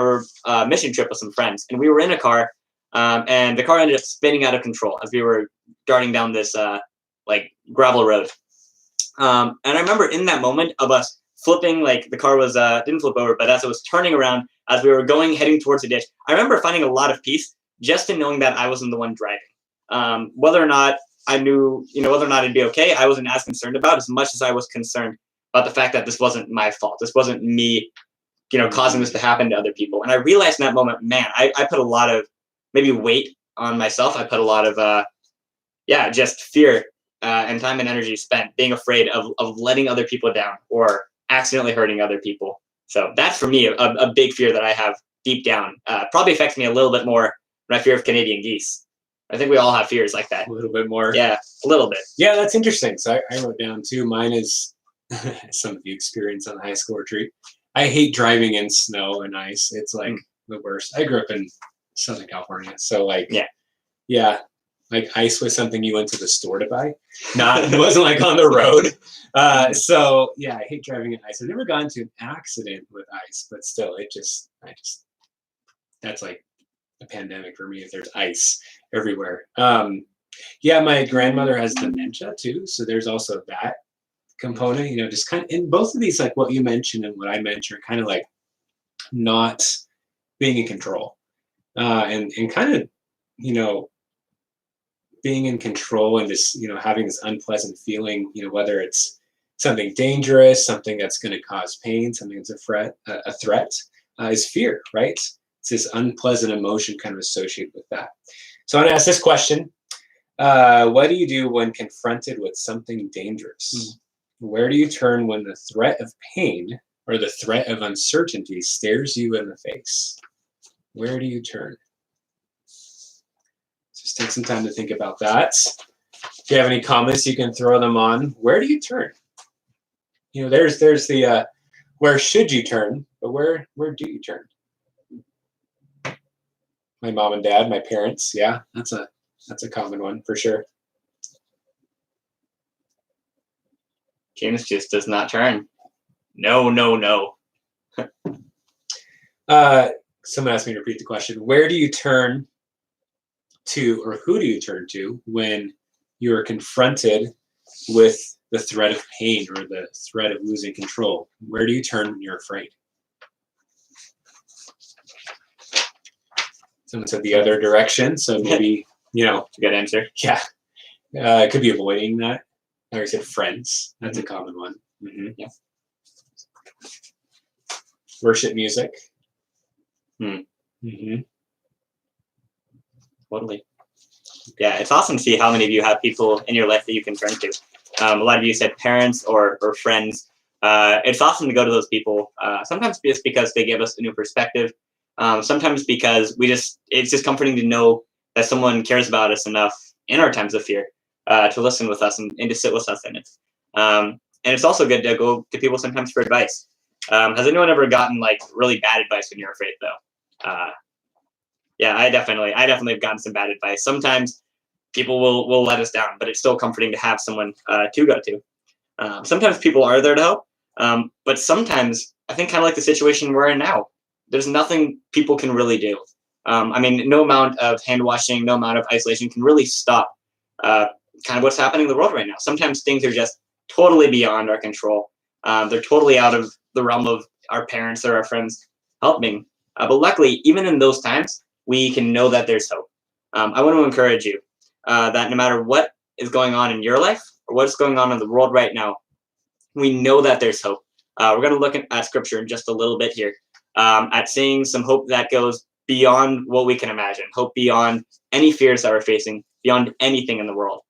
a mission trip with some friends, and we were in a car, and the car ended up spinning out of control as we were darting down this like gravel road. And I remember in that moment of us flipping, like the car was didn't flip over, but as it was turning around, as we were heading towards the ditch, I remember finding a lot of peace just in knowing that I wasn't the one driving. Whether or not I knew, whether or not it'd be okay, I wasn't as concerned about as much as I was concerned about the fact that this wasn't my fault. This wasn't me, causing this to happen to other people. And I realized in that moment, man, I put a lot of maybe weight on myself. I put a lot of, just fear and time and energy spent being afraid of letting other people down or accidentally hurting other people. So that's for me a big fear that I have deep down. Probably affects me a little bit more than my fear of Canadian geese. I think we all have fears like that. A little bit more. Yeah, a little bit. Yeah, that's interesting. So I wrote down too. Mine is some of the experience on the high school retreat. I hate driving in snow and ice. It's like the worst. I grew up in Southern California, so yeah, like ice was something you went to the store to buy. It wasn't like on the road. So yeah, I hate driving in ice. I've never gotten into an accident with ice, but still, that's like a pandemic for me if there's ice everywhere. Yeah, my grandmother has dementia too, so there's also that component. Just kind of in both of these, like what you mentioned and what I mentioned, are kind of like not being in control, and kind of being in control and just having this unpleasant feeling, whether it's something dangerous, something that's going to cause pain, something that's a threat, is fear, right? It's this unpleasant emotion kind of associated with that. So I'm going to ask this question. What do you do when confronted with something dangerous? Where do you turn when the threat of pain or the threat of uncertainty stares you in the face? Where do you turn? Just take some time to think about that. If you have any comments, you can throw them on. Where do you turn? There's the where should you turn, but where do you turn? My mom and dad, my parents, yeah, that's a common one for sure. James just does not turn. No. Someone asked me to repeat the question. Where do you turn to, or who do you turn to when you are confronted with the threat of pain or the threat of losing control? Where do you turn when you're afraid? Someone said the other direction, so maybe, Good answer. Yeah. It could be avoiding that. Like I said, friends. That's a common one. Yeah. Worship music. Totally. Yeah, it's awesome to see how many of you have people in your life that you can turn to. A lot of you said parents or friends. It's awesome to go to those people. Sometimes just because they give us a new perspective. Sometimes because it's just comforting to know that someone cares about us enough in our times of fear to listen with us and to sit with us in it. And it's also good to go to people sometimes for advice. Has anyone ever gotten like really bad advice when you're afraid though? Yeah, I definitely have gotten some bad advice. Sometimes people will let us down, but it's still comforting to have someone to go to. Sometimes people are there to help, but sometimes I think kind of like the situation we're in now, there's nothing people can really do. No amount of hand washing, no amount of isolation can really stop kind of what's happening in the world right now. Sometimes things are just totally beyond our control. They're totally out of the realm of our parents or our friends helping. But luckily, even in those times, we can know that there's hope. I want to encourage you that no matter what is going on in your life or what's going on in the world right now, we know that there's hope. We're going to look at scripture in just a little bit here, at seeing some hope that goes beyond what we can imagine, hope beyond any fears that we're facing, beyond anything in the world.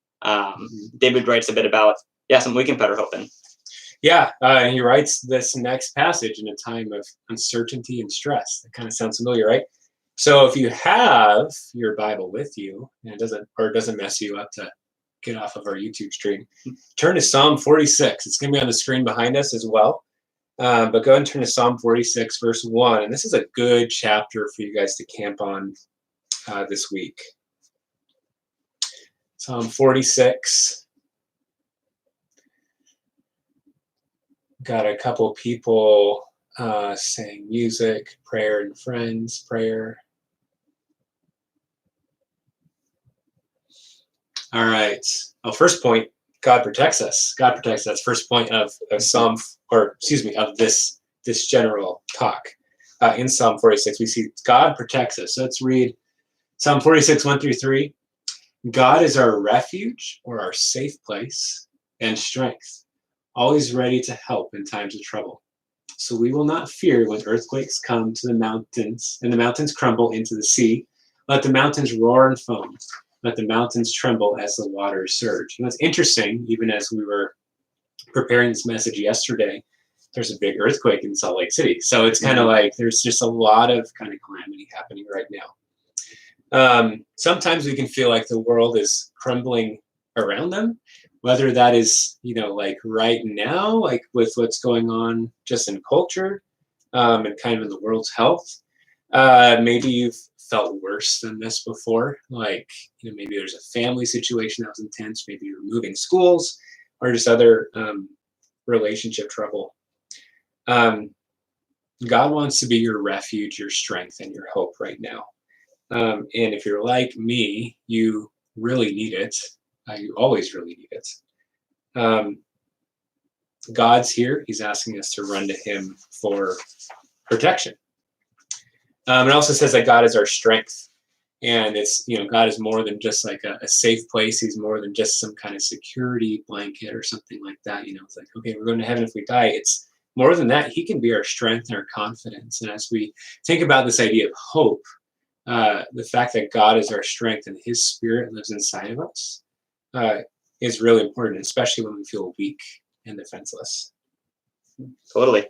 David writes a bit about, something we can put our hope in. Yeah, and he writes this next passage in a time of uncertainty and stress. That kind of sounds familiar, right? So if you have your Bible with you, and it doesn't mess you up to get off of our YouTube stream, turn to Psalm 46. It's going to be on the screen behind us as well. But go ahead and turn to Psalm 46, verse 1. And this is a good chapter for you guys to camp on this week. Psalm 46. Got a couple people saying music, prayer, and friends, prayer. All right. Well, first point, God protects us. God protects us. First point of Psalm, of this general talk. In Psalm 46, we see God protects us. So let's read Psalm 46, 1-3. God is our refuge or our safe place and strength, always ready to help in times of trouble. So we will not fear when earthquakes come to the mountains and the mountains crumble into the sea. Let the mountains roar and foam. Let the mountains tremble as the waters surge. And it's interesting, even as we were preparing this message yesterday, there's a big earthquake in Salt Lake City. So it's kind of like there's just a lot of kind of calamity happening right now. Sometimes we can feel like the world is crumbling around them, whether that is, like right now, like with what's going on just in culture and kind of in the world's health. Maybe you've felt worse than this before. Like, maybe there's a family situation that was intense. Maybe you're moving schools or just other relationship trouble. God wants to be your refuge, your strength, and your hope right now. And if you're like me, you really need it. You always really need it. God's here. He's asking us to run to him for protection. It also says that God is our strength. And it's, God is more than just like a safe place. He's more than just some kind of security blanket or something like that. It's like, okay, we're going to heaven if we die. It's more than that. He can be our strength and our confidence. And as we think about this idea of hope, the fact that God is our strength and his spirit lives inside of us is really important, especially when we feel weak and defenseless. Totally.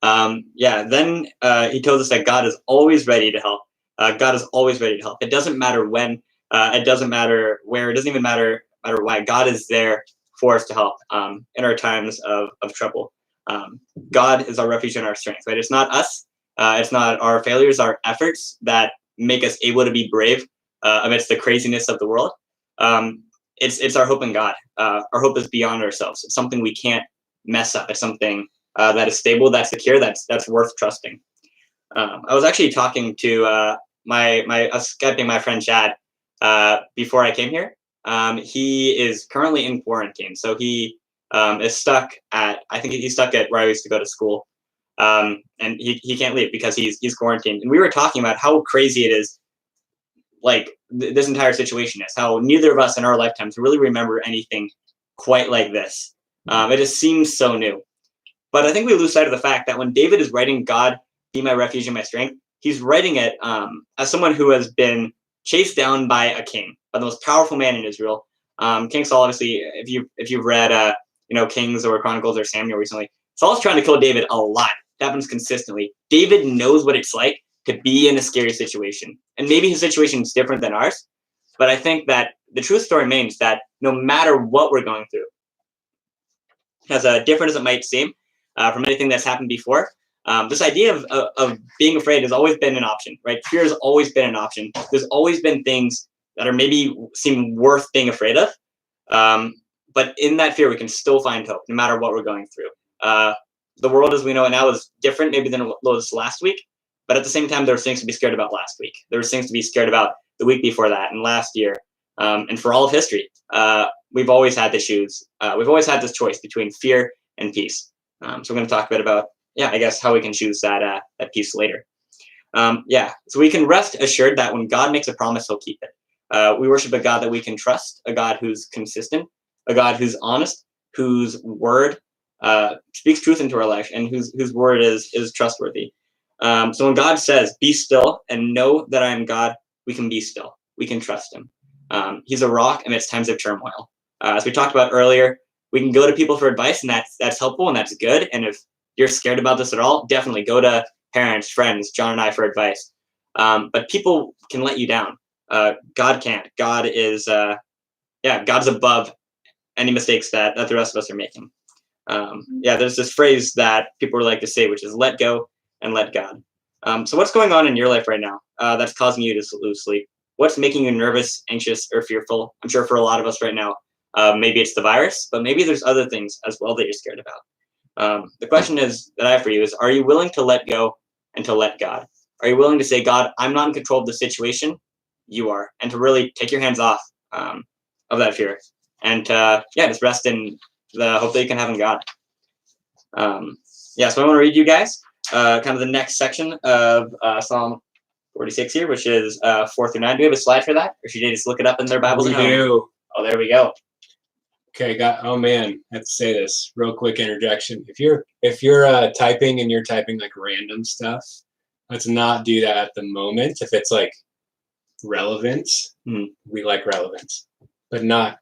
Then he tells us that God is always ready to help. God is always ready to help. It doesn't matter when, it doesn't matter where, it doesn't even matter why. God is there for us to help in our times of trouble. God is our refuge and our strength, right? It's not us. It's not our failures, our efforts that make us able to be brave amidst the craziness of the world. It's our hope in God. Our hope is beyond ourselves. It's something we can't mess up. It's something that is stable, that's secure, that's worth trusting. I was actually talking to Skyping my friend Chad before I came here. He is currently in quarantine, so he is stuck at, I think he's stuck at where I used to go to school, and he can't leave because he's quarantined. And we were talking about how crazy it is, like this entire situation is, how neither of us in our lifetimes really remember anything quite like this. It just seems so new. But I think we lose sight of the fact that when David is writing "God, be my refuge and my strength," he's writing it as someone who has been chased down by a king, by the most powerful man in Israel. King Saul, obviously, if you've read Kings or Chronicles or Samuel recently, Saul's trying to kill David a lot. It happens consistently. David knows what it's like to be in a scary situation, and maybe his situation is different than ours. But I think that the truth still remains that no matter what we're going through, as different as it might seem from anything that's happened before, this idea of being afraid has always been an option, right? Fear has always been an option. There's always been things that are maybe seem worth being afraid of. But in that fear, we can still find hope, no matter what we're going through. The world as we know it now is different maybe than it was last week. But at the same time, there were things to be scared about last week. There were things to be scared about the week before that and last year. And for all of history, we've always had to choose. We've always had this choice between fear and peace. So we're going to talk a bit about, I guess, how we can choose that peace later. So we can rest assured that when God makes a promise, he'll keep it. We worship a God that we can trust, a God who's consistent, a God whose honest, whose word speaks truth into our life, and whose word is trustworthy. So when God says, "Be still and know that I am God," we can be still. We can trust Him. He's a rock amidst times of turmoil. As we talked about earlier, we can go to people for advice, and that's helpful and that's good. And if you're scared about this at all, definitely go to parents, friends, John and I for advice. But people can let you down. God can't. God is, God's above any mistakes that the rest of us are making. There's this phrase that people like to say, which is "let go and let God." So what's going on in your life right now that's causing you to lose sleep? What's making you nervous, anxious, or fearful? I'm sure for a lot of us right now, maybe it's the virus, but maybe there's other things as well that you're scared about. The question is that I have for you is, are you willing to let go and to let God? Are you willing to say, "God, I'm not in control of the situation, you are," and to really take your hands off of that fear, and just rest in the hope that you can have in God. So I want to read you guys kind of the next section of Psalm 46 here, which is 4 through 9. Do we have a slide for that, or should you just look it up in their Bibles? We do. Oh, there we go. Okay, oh man, I have to say this real quick interjection. If you're typing and you're typing like random stuff, let's not do that at the moment. If it's like relevant, we like relevance, but not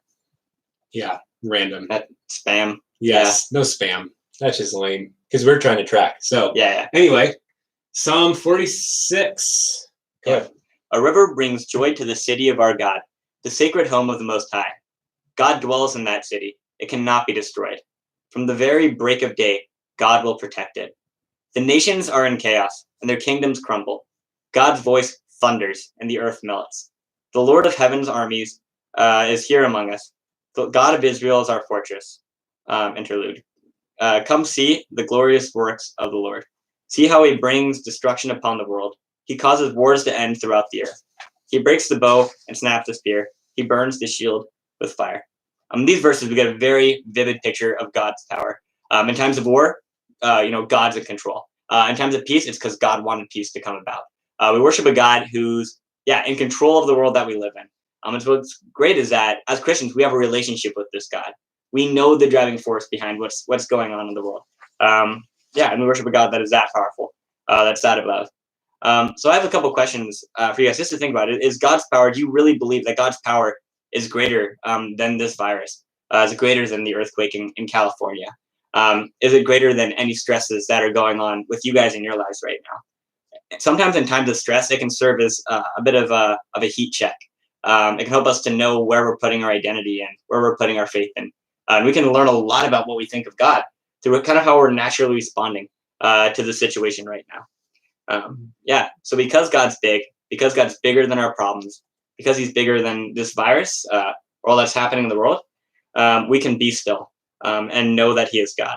random. That spam. Yes, no spam. That's just lame because we're trying to track. So anyway, Psalm 46. Yeah. A river brings joy to the city of our God, the sacred home of the Most High. God dwells in that city. It cannot be destroyed. From the very break of day, God will protect it. The nations are in chaos, and their kingdoms crumble. God's voice thunders, and the earth melts. The Lord of heaven's armies is here among us. The God of Israel is our fortress. Interlude. Come see the glorious works of the Lord. See how he brings destruction upon the world. He causes wars to end throughout the earth. He breaks the bow and snaps the spear. He burns the shield with fire. In these verses, we get a very vivid picture of God's power. In times of war, God's in control. In times of peace, it's because God wanted peace to come about. We worship a God who's in control of the world that we live in. And so what's great is that as Christians, we have a relationship with this God. We know the driving force behind what's going on in the world. And we worship a God that is that powerful, that's that above. So I have a couple questions for you guys just to think about it. Is God's power, do you really believe that God's power is greater than this virus? Is it greater than the earthquake in California? Is it greater than any stresses that are going on with you guys in your lives right now? Sometimes in times of stress, it can serve as a bit of a heat check. It can help us to know where we're putting our identity in, where we're putting our faith in. And we can learn a lot about what we think of God through kind of how we're naturally responding to the situation right now. So because God's big, because God's bigger than our problems, because he's bigger than this virus or all that's happening in the world, we can be still and know that he is God.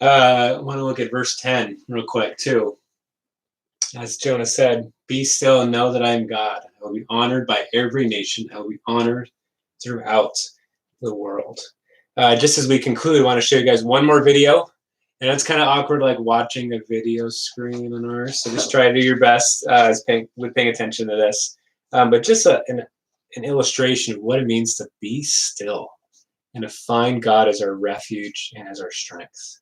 I want to look at verse 10 real quick too. As Jonah said, "Be still and know that I am God. I will be honored by every nation. I will be honored throughout the world." Just as we conclude, I want to show you guys one more video. And it's kind of awkward, like watching a video screen on ours. So just try to do your best with paying attention to this. But just an illustration of what it means to be still and to find God as our refuge and as our strength.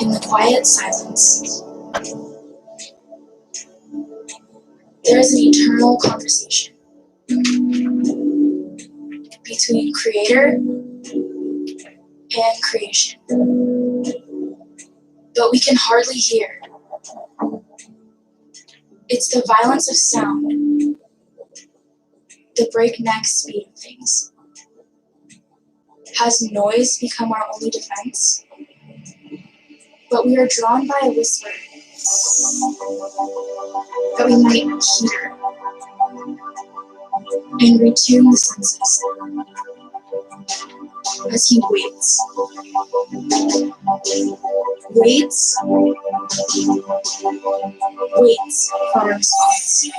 In the quiet silence, there is an eternal conversation between Creator and creation. But we can hardly hear. It's the violence of sound, the breakneck speed of things. Has noise become our only defense? But we are drawn by a whisper that we might hear and retune the senses as he waits. Waits for a response.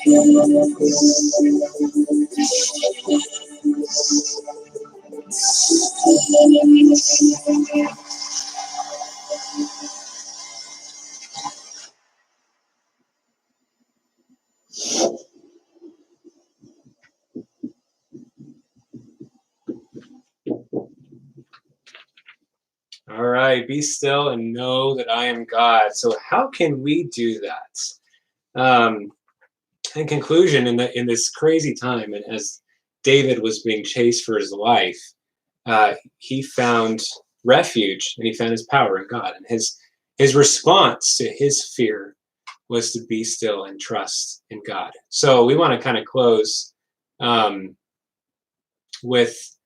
All right, be still and know that I am God. So how can we do that? In conclusion, in this crazy time, and as David was being chased for his life, he found refuge and he found his power in God. And his response to his fear was to be still and trust in God. So we want to kind of close with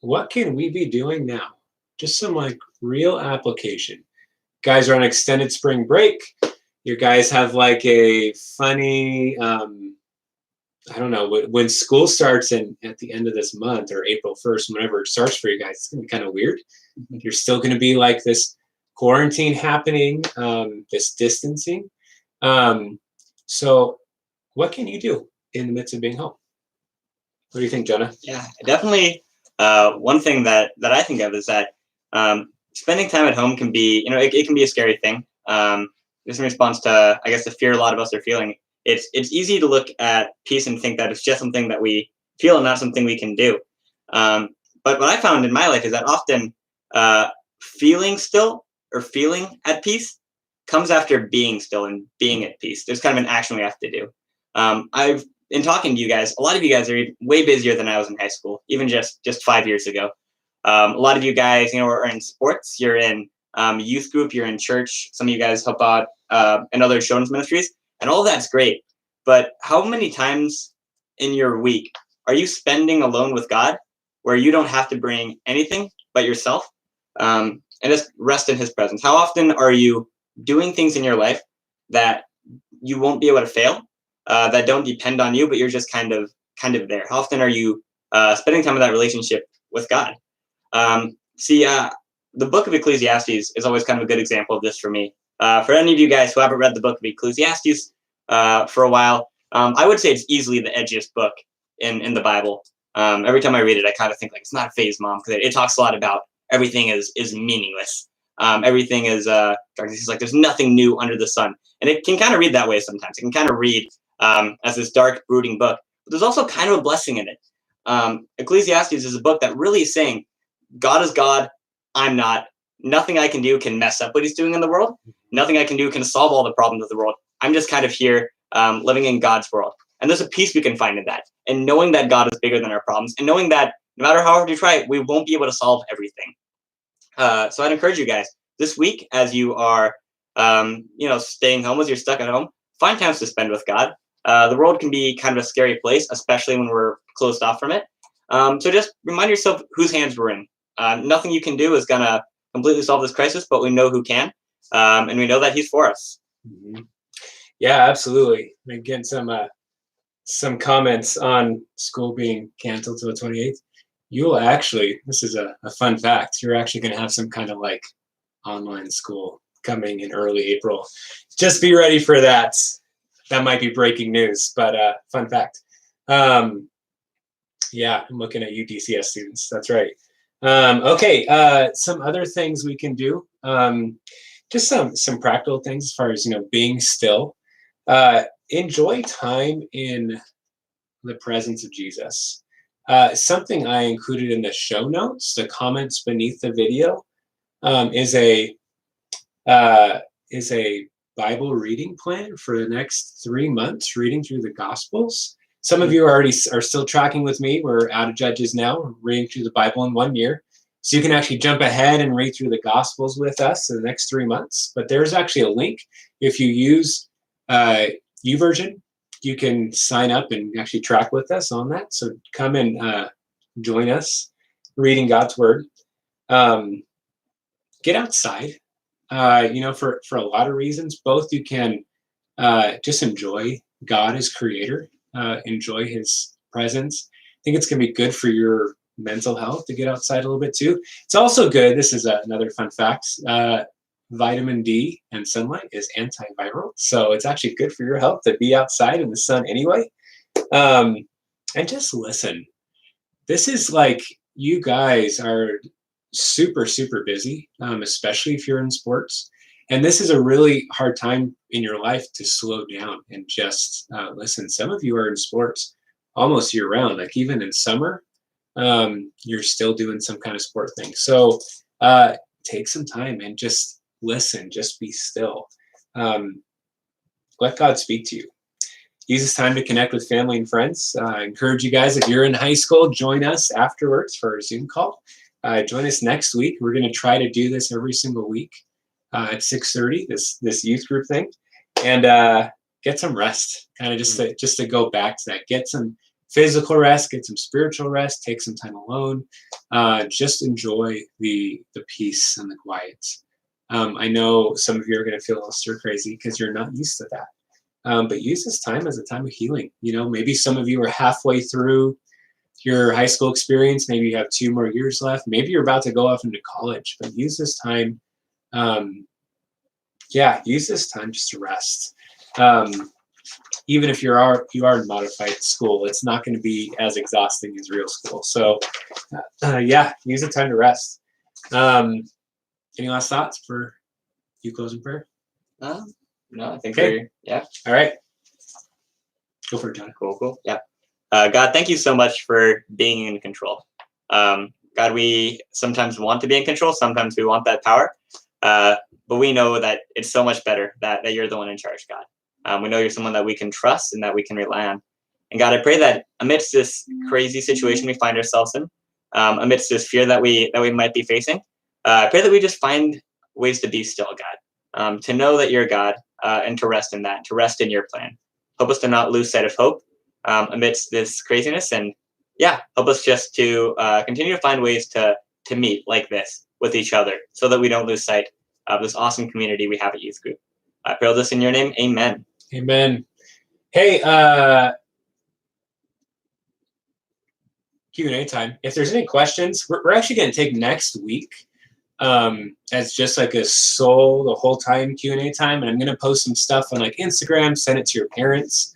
what can we be doing now? Just some like real application. Guys are on extended spring break. Your guys have like a funny, I don't know, when school starts at the end of this month or April 1st, whenever it starts for you guys, it's going to be kind of weird. You're still going to be like this quarantine happening, this distancing. So what can you do in the midst of being home? What do you think, Jonah? Yeah, definitely. One thing that I think of is that spending time at home can be, it can be a scary thing. Just in response to, I guess, the fear a lot of us are feeling. It's easy to look at peace and think that it's just something that we feel and not something we can do. But what I found in my life is that often feeling still or feeling at peace comes after being still and being at peace. There's kind of an action we have to do. In talking to you guys, a lot of you guys are way busier than I was in high school, even just 5 years ago. A lot of you guys, are in sports. You're in youth group. You're in church. Some of you guys help out in other children's ministries, and all that's great. But how many times in your week are you spending alone with God, where you don't have to bring anything but yourself, and just rest in His presence? How often are you doing things in your life that you won't be able to fail? That don't depend on you, but you're just kind of there. How often are you spending time in that relationship with God? The book of Ecclesiastes is always kind of a good example of this for me. For any of you guys who haven't read the book of Ecclesiastes for a while, I would say it's easily the edgiest book in the Bible. Every time I read it, I kind of think like it's not a phase, Mom, because it talks a lot about everything is meaningless. Everything is like there's nothing new under the sun, and it can kind of read that way sometimes. It can kind of read as this dark, brooding book, but there's also kind of a blessing in it. Ecclesiastes is a book that really is saying, God is God, I'm not. Nothing I can do can mess up what He's doing in the world. Nothing I can do can solve all the problems of the world. I'm just kind of here living in God's world. And there's a peace we can find in that. And knowing that God is bigger than our problems, and knowing that no matter how hard you try, we won't be able to solve everything. So I'd encourage you guys this week, as you are, staying home, as you're stuck at home, find times to spend with God. The world can be kind of a scary place, especially when we're closed off from it. So just remind yourself whose hands we're in. Nothing you can do is going to completely solve this crisis, but we know who can, and we know that He's for us. Mm-hmm. Yeah, absolutely. Again, some comments on school being canceled till the 28th. You'll actually, this is a fun fact, you're actually going to have some kind of like online school coming in early April. Just be ready for that. That might be breaking news, but fun fact. Yeah, I'm looking at you DCS students. That's right. Okay, some other things we can do. Just some practical things as far as, being still. Enjoy time in the presence of Jesus. Something I included in the show notes, the comments beneath the video, is a Bible reading plan for the next 3 months, reading through the Gospels. Some of you are still tracking with me. We're out of Judges now. We're reading through the Bible in 1 year. So you can actually jump ahead and read through the Gospels with us in the next 3 months. But there's actually a link. If you use YouVersion, you can sign up and actually track with us on that. So come and join us reading God's Word. Get outside. For a lot of reasons, both you can just enjoy God as creator, enjoy His presence. I think it's going to be good for your mental health to get outside a little bit too. It's also good, this is another fun fact, vitamin D and sunlight is antiviral, so it's actually good for your health to be outside in the sun anyway. And just listen. This is like, you guys are super, super busy, especially if you're in sports. And this is a really hard time in your life to slow down and just listen. Some of you are in sports almost year round, like even in summer, you're still doing some kind of sport thing. So take some time and just listen, just be still. Let God speak to you. Use this time to connect with family and friends. I encourage you guys, if you're in high school, join us afterwards for a Zoom call. Join us next week. We're going to try to do this every single week at 6:30, this youth group thing. And get some rest, kind of just to go back to that. Get some physical rest, get some spiritual rest, take some time alone. Just enjoy the peace and the quiet. I know some of you are going to feel a little stir crazy because you're not used to that. But use this time as a time of healing. You know, maybe some of you are halfway through your high school experience. Maybe you have 2 more years left. Maybe you're about to go off into college. But use this time, use this time just to rest. Even if you are in modified school, it's not going to be as exhausting as real school. So, use the time to rest. Any last thoughts for you closing prayer? No, I think Okay. yeah. All right. Go for it, John. Cool. Yeah. God, thank you so much for being in control. God, we sometimes want to be in control. Sometimes we want that power. But we know that it's so much better that you're the one in charge, God. We know you're someone that we can trust and that we can rely on. And God, I pray that amidst this crazy situation we find ourselves in, amidst this fear that we might be facing, I pray that we just find ways to be still, God, to know that you're God, and to rest in that, to rest in your plan. Help us to not lose sight of hope amidst this craziness, and help us just to continue to find ways to meet like this with each other, so that we don't lose sight of this awesome community we have at Youth Group. I pray all this in your name. Amen. Amen. Hey, Q&A time. If there's any questions, we're actually going to take next week as just like the whole time Q&A time, and I'm going to post some stuff on like Instagram, send it to your parents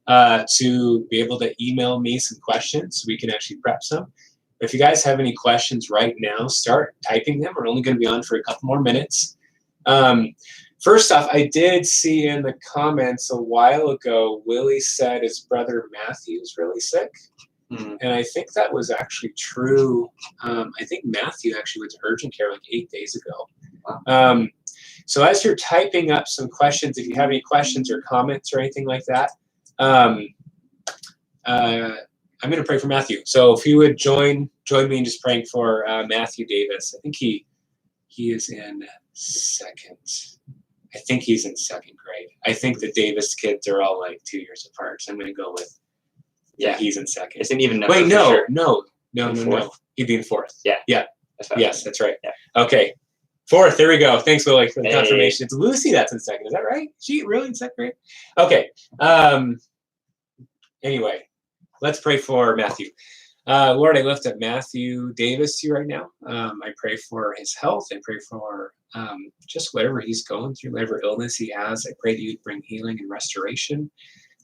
to be able to email me some questions so we can actually prep some. If you guys have any questions right now, start typing them. We're only going to be on for a couple more minutes. First off, I did see in the comments a while ago, Willie said his brother Matthew's really sick. And I think that was actually true. I think Matthew actually went to urgent care like 8 days ago. So as you're typing up some questions, if you have any questions or comments or anything like that, I'm going to pray for Matthew. So if you would join me in just praying for Matthew Davis. I think he is in second. I think he's in second grade. I think the Davis kids are all like 2 years apart. So I'm going to go with he's in second. It's an even number. Wait, no. No. He'd be in fourth. Yeah. That's right. Yeah. Okay. Fourth. There we go. Thanks, Willie, for the confirmation. It's Lucy that's in second. Is that right? She really in second grade? Okay. Anyway, let's pray for Matthew. Lord, I lift up Matthew Davis to you right now. I pray for his health. I pray for just whatever he's going through, whatever illness he has. I pray that you'd bring healing and restoration.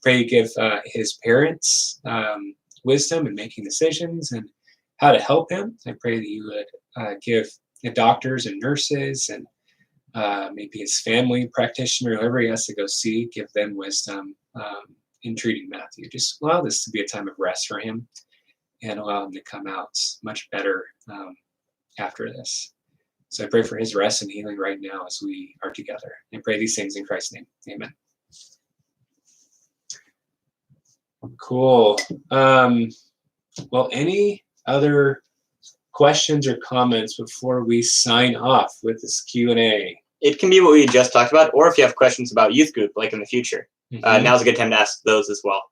Pray you give his parents wisdom in making decisions and how to help him. I pray that you would give the doctors and nurses and maybe his family practitioner, whoever he has to go see, give them wisdom in treating Matthew. Just allow this to be a time of rest for him and allow him to come out much better after this. So I pray for his rest and healing right now as we are together. And pray these things in Christ's name. Amen. Cool. Well, any other questions or comments before we sign off with this Q&A? It can be what we just talked about, or if you have questions about Youth Group, like in the future, now's a good time to ask those as well.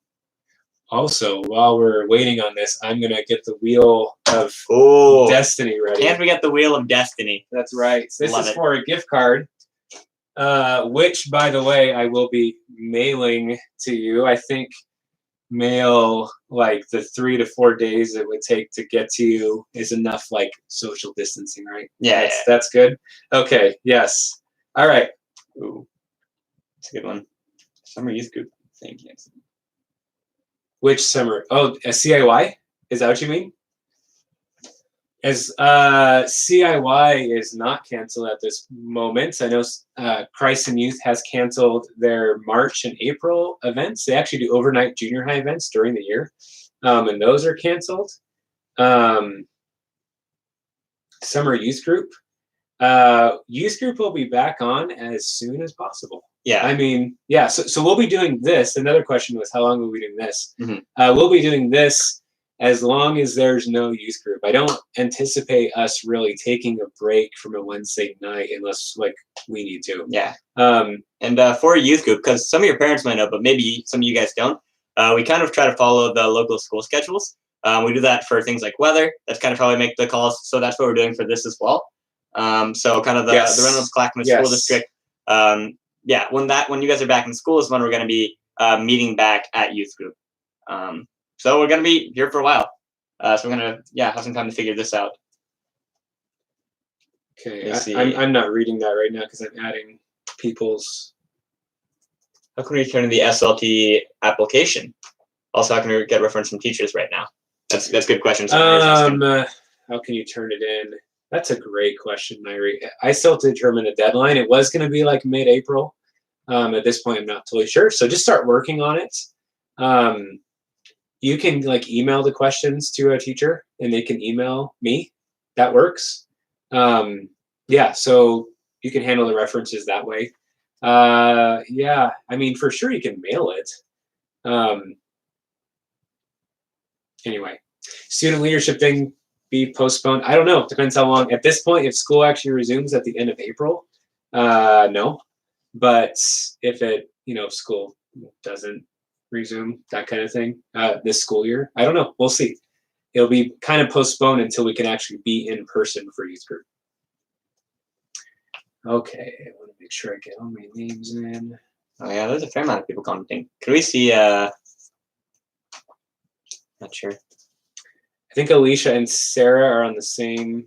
Also, while we're waiting on this, I'm going to get the Wheel of Destiny ready. Can't forget the Wheel of Destiny. That's right. So this is for a gift card, which, by the way, I will be mailing to you. I think mail like the 3 to 4 days it would take to get to you is enough, like social distancing, right? Yeah, that's good. Okay. Yes. All right. Ooh, that's a good one. Summer Youth Group. Thank you. Which summer? Oh, a CIY? Is that what you mean? As CIY is not canceled at this moment. I know Christ and Youth has canceled their March and April events. They actually do overnight junior high events during the year, and those are canceled. Summer Youth Group. Youth group will be back on as soon as possible. Yeah. I mean, yeah. So we'll be doing this. Another question was, how long will we be doing this? Mhm. We'll be doing this as long as there's no youth group. I don't anticipate us really taking a break from a Wednesday night unless like we need to. Yeah. Um, And for a youth group, because some of your parents might know, but maybe some of you guys don't, we kind of try to follow the local school schedules. We do that for things like weather. That's kind of how we make the calls. So that's what we're doing for this as well. So kind of the Reynolds Clackamas School District. Yeah, when you guys are back in school is when we're going to be meeting back at youth group. So we're going to be here for a while. So we're going to have some time to figure this out. Okay, I'm not reading that right now because I'm adding people's. How can we turn in the SLT application? Also, how can we get reference from teachers right now? That's good questions. How can you turn it in? That's a great question, Myri. I still have to determine the deadline. It was going to be like mid-April. At this point, I'm not totally sure. So just start working on it. You can like email the questions to a teacher, and they can email me. That works. Yeah, so you can handle the references that way. Yeah, I mean, for sure you can mail it. Anyway, student leadership thing be postponed. I don't know. Depends how long. At this point, if school actually resumes at the end of April, no. But if it, school doesn't resume, that kind of thing, this school year, I don't know. We'll see. It'll be kind of postponed until we can actually be in person for youth group. Okay, I want to make sure I get all my names in. Oh yeah, there's a fair amount of people commenting. Can we see? Not sure. I think Alicia and Sarah are on the same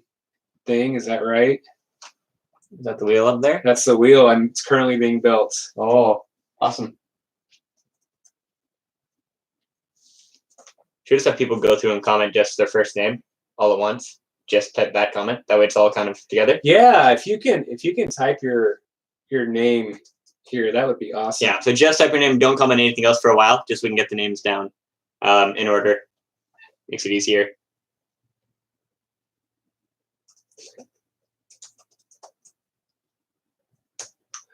thing. Is that right? Is that the wheel up there? That's the wheel, and it's currently being built. Oh, awesome. Should we just have people go through and comment just their first name all at once? Just type that comment. That way it's all kind of together. Yeah, if you can type your name here, that would be awesome. Yeah, so just type your name. Don't comment anything else for a while, just so we can get the names down in order. Makes it easier.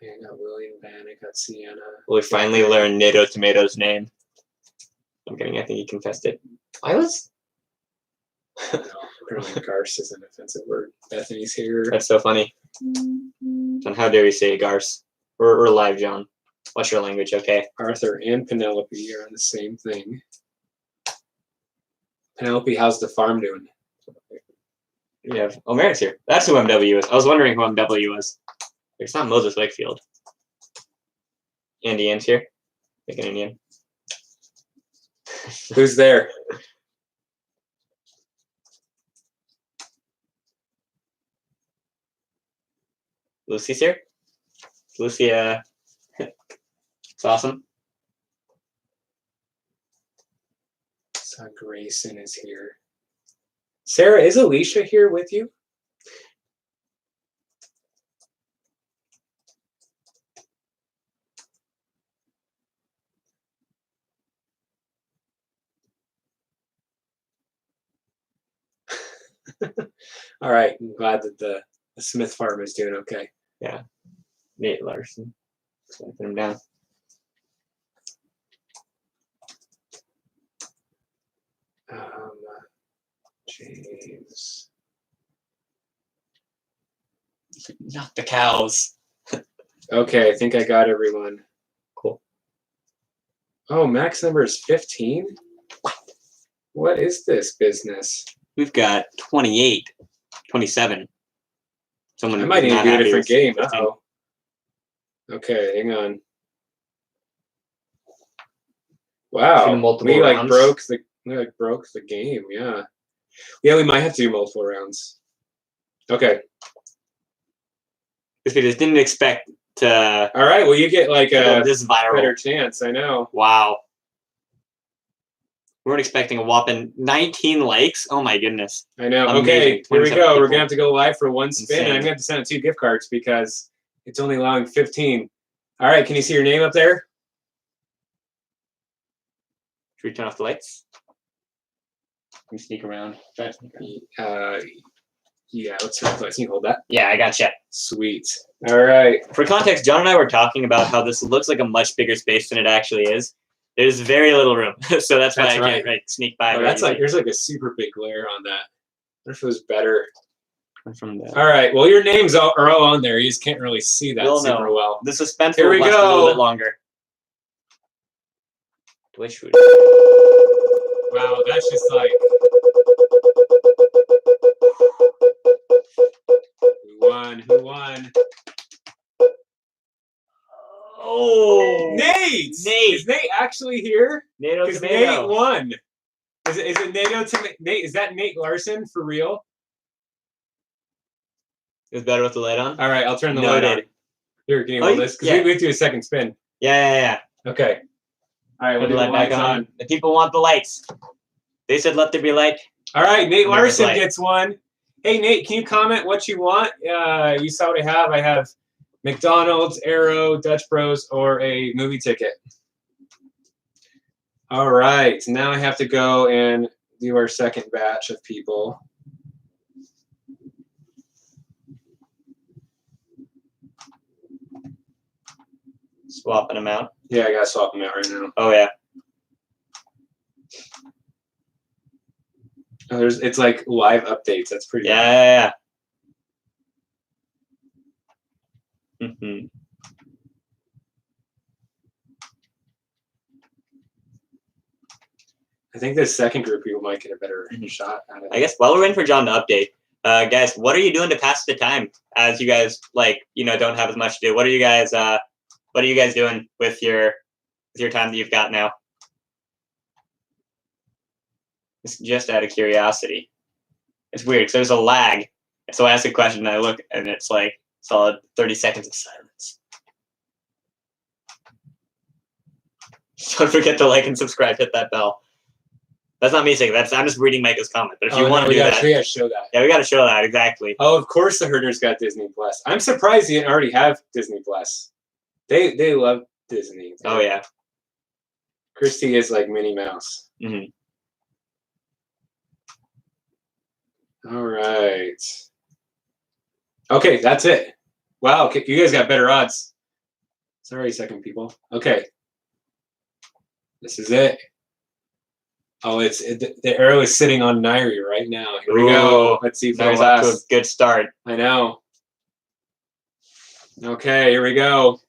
I got William Van, I got Sienna. Well, we finally learned Nato Tomato's name. I'm kidding, I think he confessed it. I was? No, apparently Garce is an offensive word. Bethany's here. That's so funny. John, how dare you say Garce? We're live, John. What's your language, okay? Arthur and Penelope are on the same thing. Penelope, how's the farm doing? We have Merritt's here. That's who MW is. I was wondering who MW was. It's not Moses Wakefield. Andy Ann's here. Like an Indian. Who's there? Lucy's here. Lucy, it's awesome. So Grayson is here. Sarah, is Alicia here with you? All right, I'm glad that the Smith farm is doing okay. Yeah. Nate Larson. So put him down. James. Not the cows. Okay, I think I got everyone. Cool. Oh, max number is 15? What is this business? We've got 28, 27. Someone I might need to do a different game. Uh-oh. Okay, hang on. Wow, we broke the game. Yeah, we might have to do multiple rounds. Okay. Because we just didn't expect to. All right, well, you get like a this viral better chance. I know. Wow. We weren't expecting a whopping 19 likes. Oh my goodness. I know. Amazing. Okay, here we go. People. We're gonna have to go live for one spin, Insane. and I'm gonna have to send out 2 gift cards because it's only allowing 15. All right, can you see your name up there? Should we turn off the lights? Can we sneak around? Try to sneak around. Yeah, let's replace. You hold that. Yeah, I gotcha. Sweet. All right. For context, John and I were talking about how this looks like a much bigger space than it actually is. There's very little room, so that's why I can't sneak by. Oh, that's like there's like a super big glare on that. I wonder if it was better. From the... All right. Well, your names are all on there. You just can't really see that super well. The suspense Here will we last a go. little bit longer. Which would... Wow, that's just like. Who won? Oh, Nate! Is Nate actually here? Because Nate won. Is it NATO to Nate? Is that Nate Larson for real? It's better with the light on. All right, I'll turn the light on. Here, can you hold this? Because we have to do a second spin. Yeah. Okay. All right, we'll do the light back on. The people want the lights. They said, "Let there be light." All right, Nate Larson gets one. Hey, Nate, can you comment what you want? You saw what I have. I have McDonald's, Arrow, Dutch Bros, or a movie ticket. All right, now I have to go and do our second batch of people. Swapping them out. Yeah, I gotta swap them out right now. Oh yeah. Oh, it's like live updates. That's pretty. Yeah. Mm-hmm. I think this second group people might get a better shot out of it. I guess while we're waiting for John to update, guys, what are you doing to pass the time as you guys don't have as much to do? What are you guys doing with your time that you've got now? Just out of curiosity. It's weird because there's a lag. So I ask a question and I look and it's like solid 30 seconds of silence. Don't forget to like and subscribe, hit that bell. That's not me saying that. I'm just reading Micah's comment. But if you want to do that, we gotta show that. Yeah, we gotta show that exactly. Oh, of course the Herders got Disney Plus. I'm surprised you didn't already have Disney Plus. They love Disney. Oh yeah. Christy is like Minnie Mouse. Mm-hmm. All right. Okay, that's it. Wow, you guys got better odds. Sorry, second people. Okay. This is it. Oh, the arrow is sitting on Nairi right now. Here we go. Let's see if it lasts. Off to a good start. I know. Okay, here we go.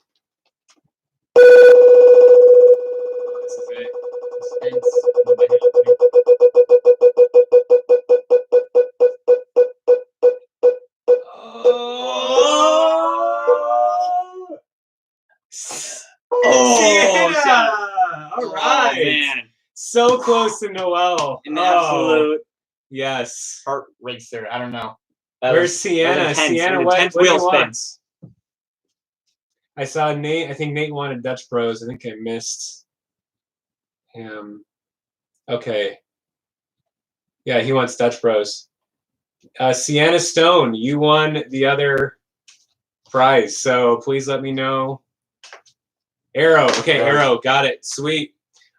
This is it. Yeah! All right. Oh, man. So close to Noel. An absolute yes. heart racer. I don't know. Where's Sienna? Sienna, what wheel do you want? spins. I saw Nate. I think Nate wanted Dutch Bros. I think I missed him. Okay. Yeah, he wants Dutch Bros. Sienna Stone, you won the other prize. So please let me know. Arrow. Okay, Arrow. Got it. Sweet.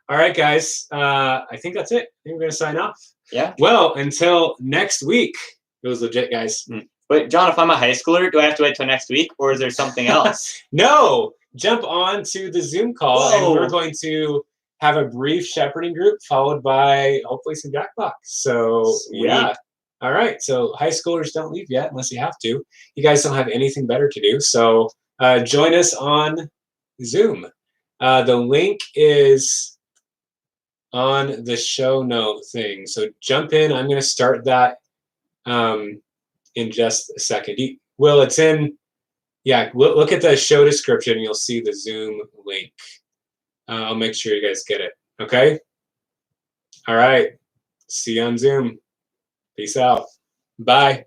All right, guys. I think that's it. I think we're going to sign off. Yeah. Well, until next week. It was legit, guys. Wait, John, if I'm a high schooler, do I have to wait till next week, or is there something else? No. Jump on to the Zoom call, and we're going to have a brief shepherding group followed by hopefully some Jackbox. So, yeah. All right. So, high schoolers don't leave yet unless you have to. You guys don't have anything better to do. So, join us on Zoom. The link is on the show note thing. So, jump in. I'm going to start that in just a second. Will, it's in, yeah, look at the show description. You'll see the Zoom link. I'll make sure you guys get it. Okay? All right. See you on Zoom. Peace out. Bye.